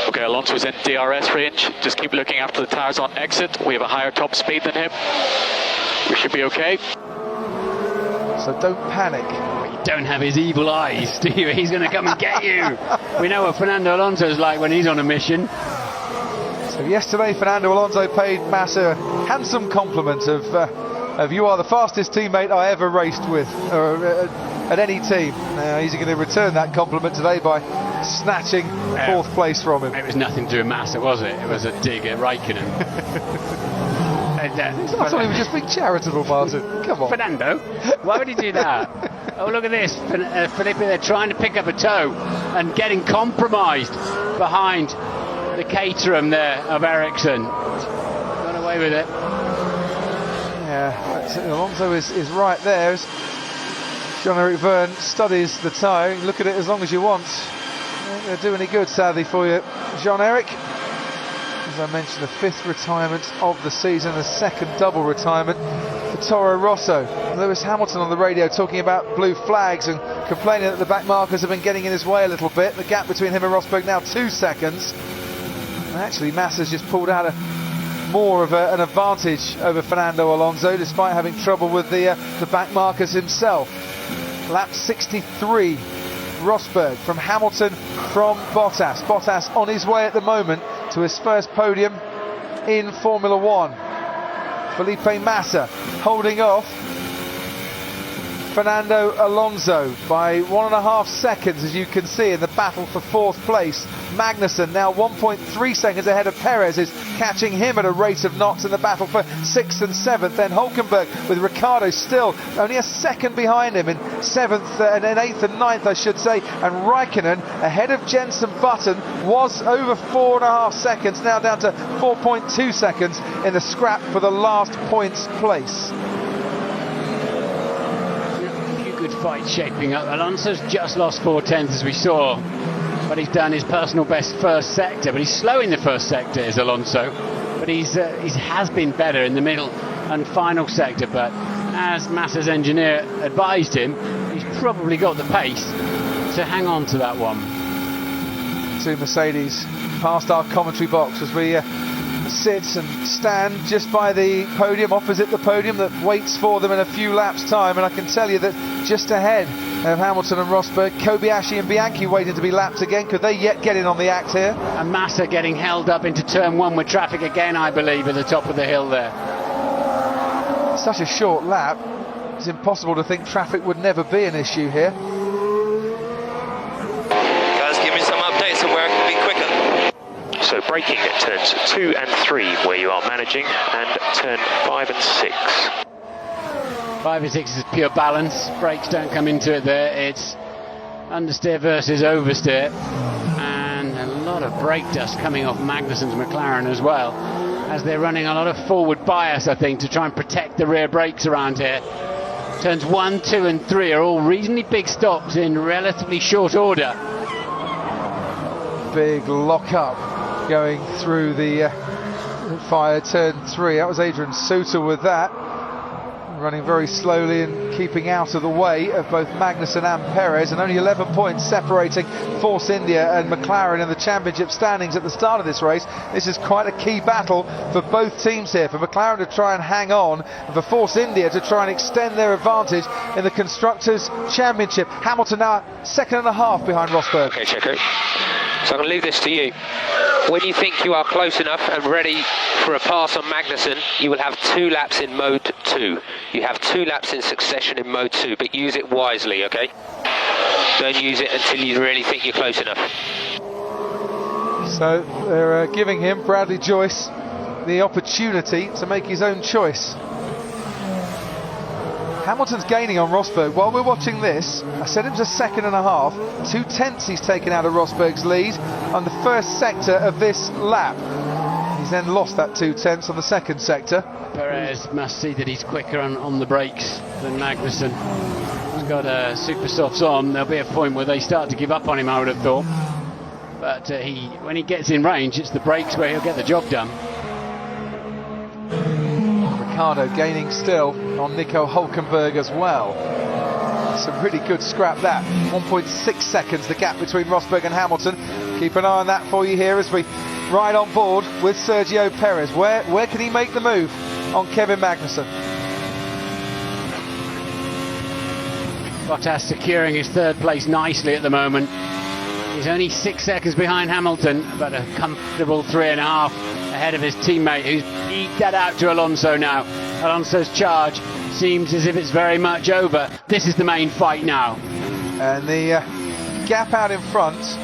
Okay, Alonso's in DRS range. Just keep looking after the tyres on exit. We have a higher top speed than him. We should be okay. So don't panic. You don't have his evil eyes, do you? He's going to come and get you. We know what Fernando Alonso's like when he's on a mission. So yesterday, Fernando Alonso paid Massa a handsome compliment of you are the fastest teammate I ever raced with, or at any team. He's going to return that compliment today by snatching 4th place from him. It was nothing to do with Massa, was it? It was a dig at Raikkonen. I thought he was just being charitable, Martin. Come on. Fernando, why would he do that? Oh, look at this. Felipe, they're trying to pick up a toe and getting compromised behind the Caterham there of Ericsson. Got away with it. Yeah, Alonso is right there. Jean-Eric Vergne studies the tyre. Look at it as long as you want. It ain't going to do any good, sadly, for you, Jean-Eric. As I mentioned, the 5th retirement of the season, the 2nd double retirement for Toro Rosso. Lewis Hamilton on the radio talking about blue flags and complaining that the back markers have been getting in his way a little bit. The gap between him and Rosberg now 2 seconds. And actually, Massa's just pulled out more of an advantage over Fernando Alonso, despite having trouble with the back markers himself. Lap 63, Rosberg from Hamilton from Bottas. Bottas on his way at the moment to his first podium in Formula 1. Felipe Massa holding off Fernando Alonso by 1.5 seconds, as you can see, in the battle for 4th place. Magnussen now 1.3 seconds ahead of Perez, is catching him at a rate of knots in the battle for 6th and 7th. Then Hülkenberg with Ricciardo still only a second behind him in 7th and 8th and 9th, I should say. And Raikkonen ahead of Jenson Button was over 4.5 seconds, now down to 4.2 seconds in the scrap for the last points place. Good fight shaping up. Alonso's just lost 4/10 as we saw, but he's done his personal best 1st sector, but he's slow in the 1st sector is Alonso, but he has been better in the middle and final sector. But as Massa's engineer advised him, he's probably got the pace to hang on to that one. 2 Mercedes past our commentary box as we sit and stand just by the podium, opposite the podium, that waits for them in a few laps' time. And I can tell you that just ahead of Hamilton and Rosberg, Kobayashi and Bianchi waiting to be lapped again. Could they yet get in on the act here? And Massa getting held up into turn 1 with traffic again, I believe, at the top of the hill there. Such a short lap. It's impossible to think traffic would never be an issue here. Guys, give me some updates on where I can be quicker. So braking at turns 2 and 3 where you are managing, and turn 5 and 6. 5 and 6 is pure balance. Brakes don't come into it there. It's understeer versus oversteer. And a lot of brake dust coming off Magnussen's McLaren as well, as they're running a lot of forward bias, I think, to try and protect the rear brakes around here. Turns 1, 2 and 3 are all reasonably big stops in relatively short order. Big lock-up going through the fire turn 3. That was Adrian Suter with that. Running very slowly and keeping out of the way of both Magnussen and Perez, and only 11 points separating Force India and McLaren in the championship standings at the start of this race. This is quite a key battle for both teams here, for McLaren to try and hang on, and for Force India to try and extend their advantage in the Constructors' Championship. Hamilton now 2.5 behind Rosberg. Okay, Checo. So I'm going to leave this to you. When you think you are close enough and ready for a pass on Magnussen, you will have 2 laps in mode 2. You have 2 laps in succession in mode 2, but use it wisely, okay? Don't use it until you really think you're close enough. So they're giving him, Bradley Joyce, the opportunity to make his own choice. Hamilton's gaining on Rosberg. While we're watching this, I said it was 1.5 seconds. 2/10 he's taken out of Rosberg's lead on the first sector of this lap. He's then lost that 2/10 on the second sector. Perez must see that he's quicker on the brakes than Magnussen. He's got super softs on. There'll be a point where they start to give up on him, I would have thought. But when he gets in range, it's the brakes where he'll get the job done. Ricardo gaining still on Nico Hülkenberg as well. Some really good scrap that. 1.6 seconds the gap between Rosberg and Hamilton. Keep an eye on that for you here as we ride on board with Sergio Perez. Where can he make the move on Kevin Magnussen? Bottas securing his 3rd place nicely at the moment. He's only 6 seconds behind Hamilton, but a comfortable 3.5 ahead of his teammate, who's eked that out to Alonso now. Alonso's charge seems as if it's very much over. This is the main fight now. And the gap out in front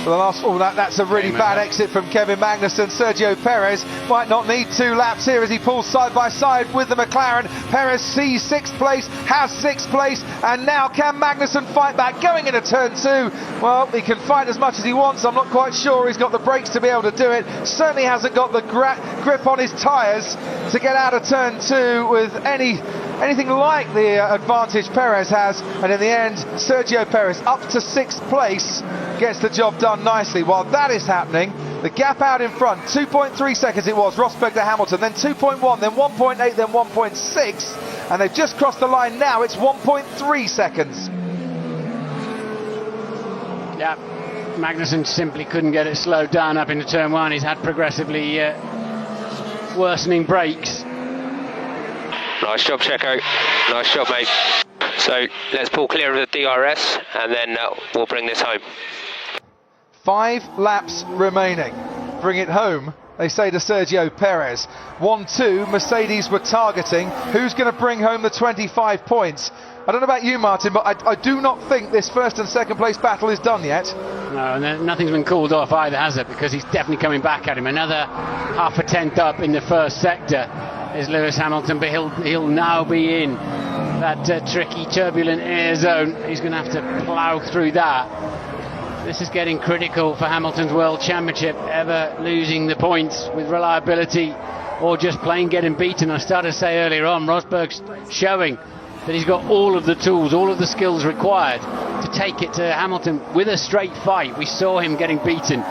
for the last... Oh, that's a really bad exit from Kevin Magnussen. Sergio Perez might not need 2 laps here as he pulls side by side with the McLaren. Perez sees 6th place, has 6th place, and now can Magnussen fight back going into turn 2? Well, he can fight as much as he wants. I'm not quite sure he's got the brakes to be able to do it. Certainly hasn't got the grip on his tyres to get out of turn 2 with anything like the advantage Perez has. And in the end, Sergio Perez up to 6th place gets the job done nicely. While that is happening, the gap out in front, 2.3 seconds it was, Rosberg to Hamilton, then 2.1, then 1.8, then 1.6, and they've just crossed the line now. It's 1.3 seconds. Yeah, Magnussen simply couldn't get it slowed down up into turn 1. He's had progressively worsening brakes. Nice job, Checo. Nice job, mate. So let's pull clear of the DRS, and then we'll bring this home. 5 laps remaining. Bring it home, they say to Sergio Perez. 1-2, Mercedes were targeting. Who's going to bring home the 25 points? I don't know about you, Martin, but I do not think this 1st and 2nd place battle is done yet. No, and nothing's been called off either, has it? Because he's definitely coming back at him. Another 0.5 tenth up in the first sector is Lewis Hamilton, but he'll now be in that tricky, turbulent air zone. He's going to have to plough through that. This is getting critical for Hamilton's World Championship, ever losing the points with reliability or just plain getting beaten. I started to say earlier on, Rosberg's showing that he's got all of the tools, all of the skills required to take it to Hamilton with a straight fight. We saw him getting beaten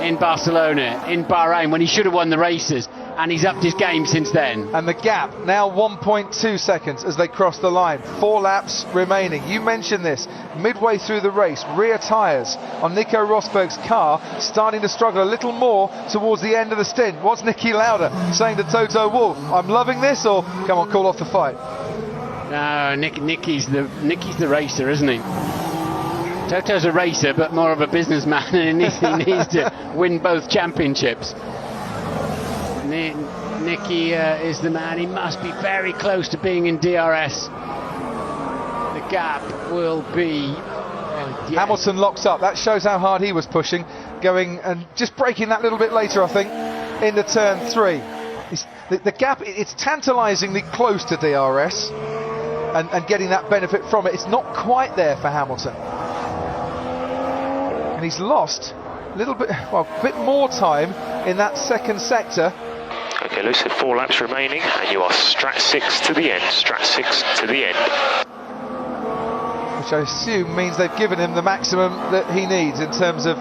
in Barcelona, in Bahrain, when he should have won the races. and he's upped his game since then. And the gap now 1.2 seconds as they cross the line. 4 laps remaining. You mentioned this midway through the race. Rear tyres on Nico Rosberg's car starting to struggle a little more towards the end of the stint. What's Niki Lauda saying to Toto Wolff? I'm loving this, or come on, call off the fight? No, Nicky's the racer, isn't he? Toto's a racer, but more of a businessman, and he needs to win both championships. Nicky is the man. He must be very close to being in DRS. The gap will be... yes. Hamilton locks up. That shows how hard he was pushing, going and just breaking that little bit later, I think, into turn 3. The gap, it's tantalisingly close to DRS and getting that benefit from it. It's not quite there for Hamilton. And he's lost a little bit, well, a bit more time in that second sector. Okay, Lewis, 4 laps remaining, and you are strat 6 to the end. Strat 6 to the end. Which I assume means they've given him the maximum that he needs in terms of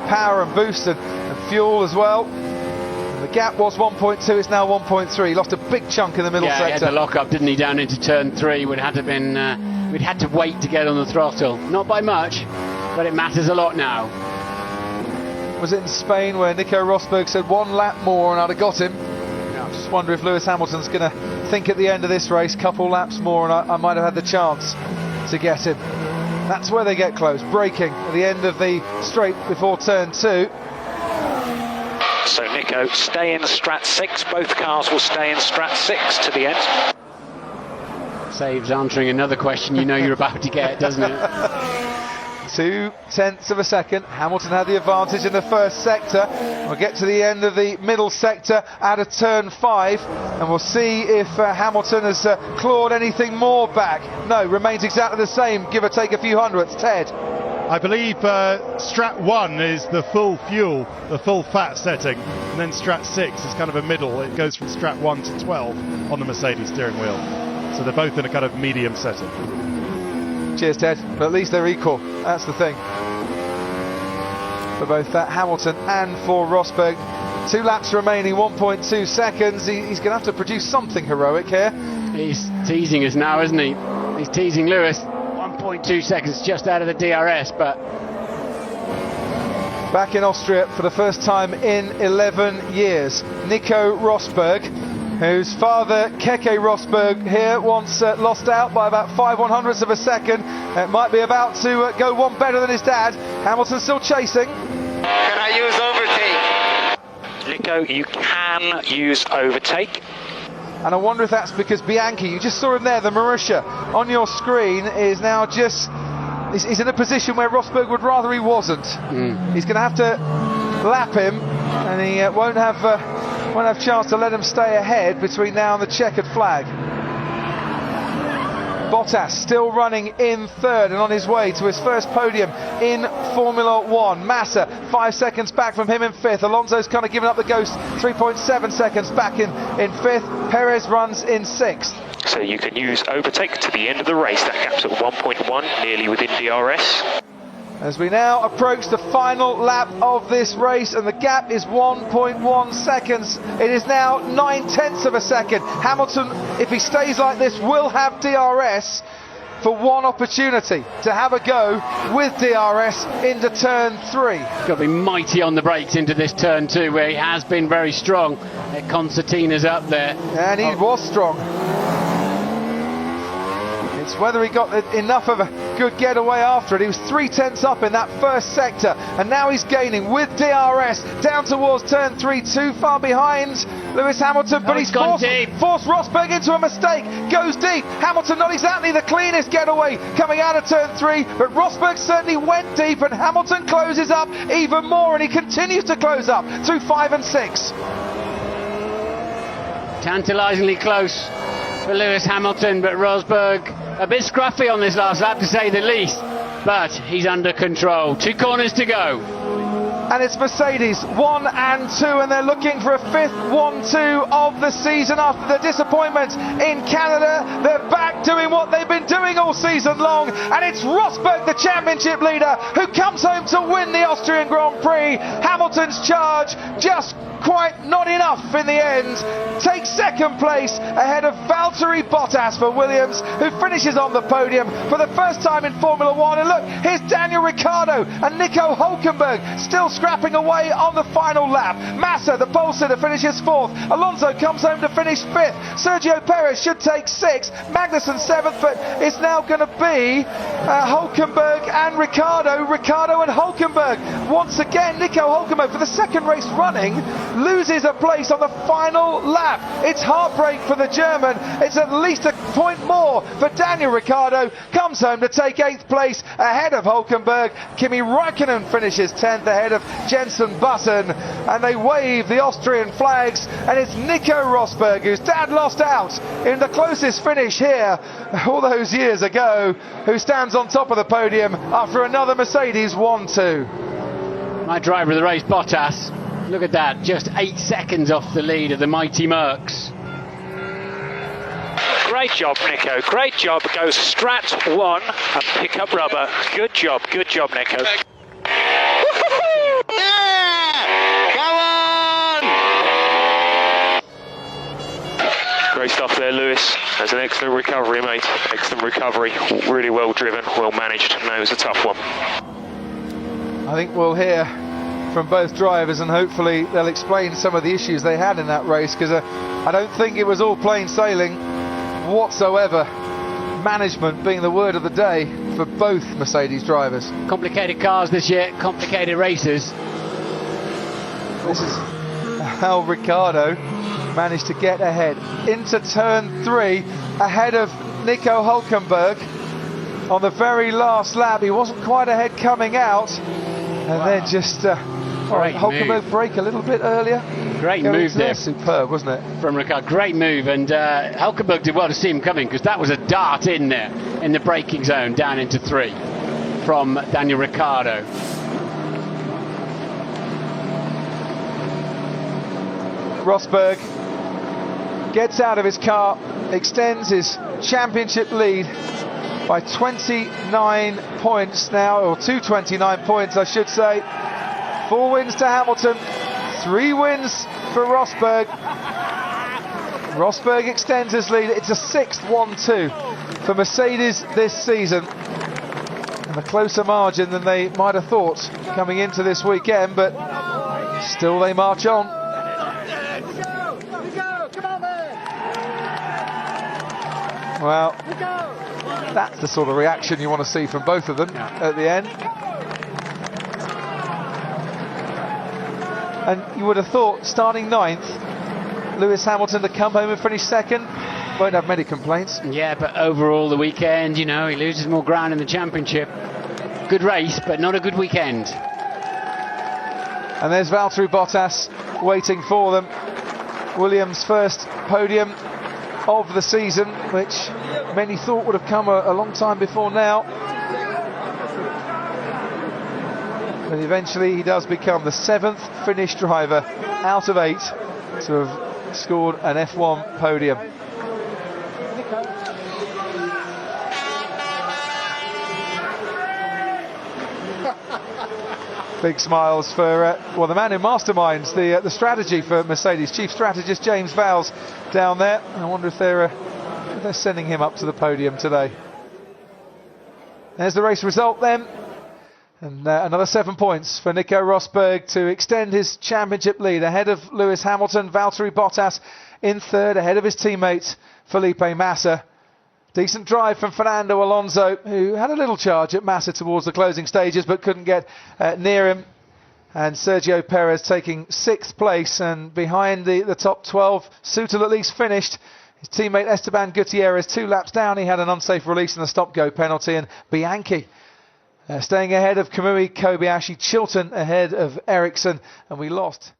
power and boost and fuel as well. And the gap was 1.2, it's now 1.3. He lost a big chunk in the middle sector. Yeah, he had the lock up, didn't he, down into turn 3. We'd had to wait to get on the throttle. Not by much, but it matters a lot now. Was it in Spain where Nico Rosberg said 1 lap more and I'd have got him? I just wonder if Lewis Hamilton's going to think at the end of this race, couple laps more and I might have had the chance to get him. That's where they get close, braking at the end of the straight before turn 2. So Nico, stay in strat 6. Both cars will stay in strat 6 to the end. Saves answering another question you know you're about to get, doesn't it? 0.2 of a second. Hamilton had the advantage in the first sector. We'll get to the end of the middle sector out of turn 5 and we'll see if Hamilton has clawed anything more back. No, remains exactly the same, give or take a few hundredths. Ted? I believe strat 1 is the full fuel, the full fat setting, and then strat 6 is kind of a middle. It goes from strat 1 to 12 on the Mercedes steering wheel. So they're both in a kind of medium setting. Cheers, Ted. But at least they're equal. That's the thing. For both Hamilton and for Rosberg. 2 laps remaining, 1.2 seconds. He's going to have to produce something heroic here. He's teasing us now, isn't he? He's teasing Lewis. 1.2 seconds just out of the DRS, but... Back in Austria for the first time in 11 years. Nico Rosberg, whose father, Keke Rosberg, here once lost out by about 5/100ths of a second. It might be about to go one better than his dad. Hamilton still chasing. Can I use overtake? Nico, you can use overtake. And I wonder if that's because Bianchi, you just saw him there, the Marussia on your screen, is now just... He's in a position where Rosberg would rather he wasn't. He's going to have to lap him, and he won't have chance to let him stay ahead between now and the checkered flag. Bottas still running in third and on his way to his first podium in Formula 1. Massa 5 seconds back from him in fifth. Alonso's kind of given up the ghost, 3.7 seconds back in fifth. Perez runs in sixth. So you can use overtake to the end of the race. That gap's at 1.1, nearly within DRS. As we now approach the final lap of this race, and the gap is 1.1 seconds. It is now 9/10 of a second. Hamilton, if he stays like this, will have DRS for one opportunity to have a go with DRS into turn 3. Got to be mighty on the brakes into this turn 2, where he has been very strong. Concertina's up there. And he was strong. It's whether he got enough of a good getaway after it. He was 3/10 up in that first sector, and now he's gaining with DRS down towards turn 3, too far behind Lewis Hamilton, but he's forced Rosberg into a mistake, goes deep. Hamilton not exactly the cleanest getaway coming out of turn 3, but Rosberg certainly went deep, and Hamilton closes up even more, and he continues to close up through 5 and 6. Tantalisingly close for Lewis Hamilton, but Rosberg a bit scruffy on this last lap, to say the least, but he's under control. 2 corners to go. And it's Mercedes 1 and 2, and they're looking for a 5th 1-2 of the season after the disappointment in Canada. They're back back doing what they've been doing all season long, and it's Rosberg, the championship leader, who comes home to win the Austrian Grand Prix. Hamilton's charge just quite not enough in the end. Takes second place ahead of Valtteri Bottas for Williams, who finishes on the podium for the first time in Formula One. And look, here's Daniel Ricciardo and Nico Hülkenberg still scrapping away on the final lap. Massa, the pole sitter, finishes fourth. Alonso comes home to finish fifth. Sergio Perez should take sixth. Magnussen seventh, but it's now going to be Hülkenberg and Ricciardo and Hülkenberg. Once again, Nico Hülkenberg, for the second race running, loses a place on the final lap. It's heartbreak for the German. It's at least a point more for Daniel Ricciardo. Comes home to take 8th place ahead of Hülkenberg. Kimi Räikkönen finishes 10th ahead of Jenson Button, and they wave the Austrian flags, and it's Nico Rosberg, whose dad lost out in the closest finish here all those years ago, who stands on top of the podium after another Mercedes 1-2. My driver of the race, Bottas. Look at that, just 8 seconds off the lead of the mighty Mercs. Great job, Nico. Great job. Go strat 1 and pick up rubber. Good job, Nico. Come on! Great stuff there, Lewis. That's an excellent recovery, mate. Excellent recovery. Really well driven, well managed. No, it was a tough one. I think we'll hear from both drivers, and hopefully they'll explain some of the issues they had in that race, because I don't think it was all plain sailing whatsoever. Management being the word of the day for both Mercedes drivers. Complicated cars this year, complicated races. This is how Ricciardo managed to get ahead into turn 3 ahead of Nico Hülkenberg on the very last lap. He wasn't quite ahead coming out, and then just Hülkenberg brake a little bit earlier. Great move there. Superb, wasn't it? From Ricciardo. Great move, and Hülkenberg did well to see him coming, because that was a dart in there in the braking zone down into 3 from Daniel Ricciardo. Rosberg gets out of his car, extends his championship lead by 29 points now, or to 29 points I should say. 4 wins to Hamilton, 3 wins for Rosberg. Rosberg extends his lead. It's a 6th 1-2 for Mercedes this season, and a closer margin than they might have thought coming into this weekend, but still they march on. Well, that's the sort of reaction you want to see from both of them at the end. And you would have thought, starting 9th, Lewis Hamilton to come home and finish 2nd. Won't have many complaints. Yeah, but overall the weekend, you know, he loses more ground in the championship. Good race, but not a good weekend. And there's Valtteri Bottas waiting for them. Williams' first podium of the season, which many thought would have come a long time before now. But eventually he does become the 7th Finnish driver out of 8 to have scored an F1 podium. Big smiles for the man who masterminds the strategy for Mercedes, chief strategist James Vowles down there. I wonder if they're sending him up to the podium today. There's the race result then, and another 7 points for Nico Rosberg to extend his championship lead ahead of Lewis Hamilton. Valtteri Bottas in 3rd ahead of his teammate Felipe Massa. Decent drive from Fernando Alonso, who had a little charge at Massa towards the closing stages but couldn't get near him. And Sergio Perez taking 6th place, and behind the top 12, Sutton at least finished. His teammate Esteban Gutierrez 2 laps down. He had an unsafe release and a stop-go penalty, and Bianchi staying ahead of Kamui Kobayashi, Chilton ahead of Ericsson, and we lost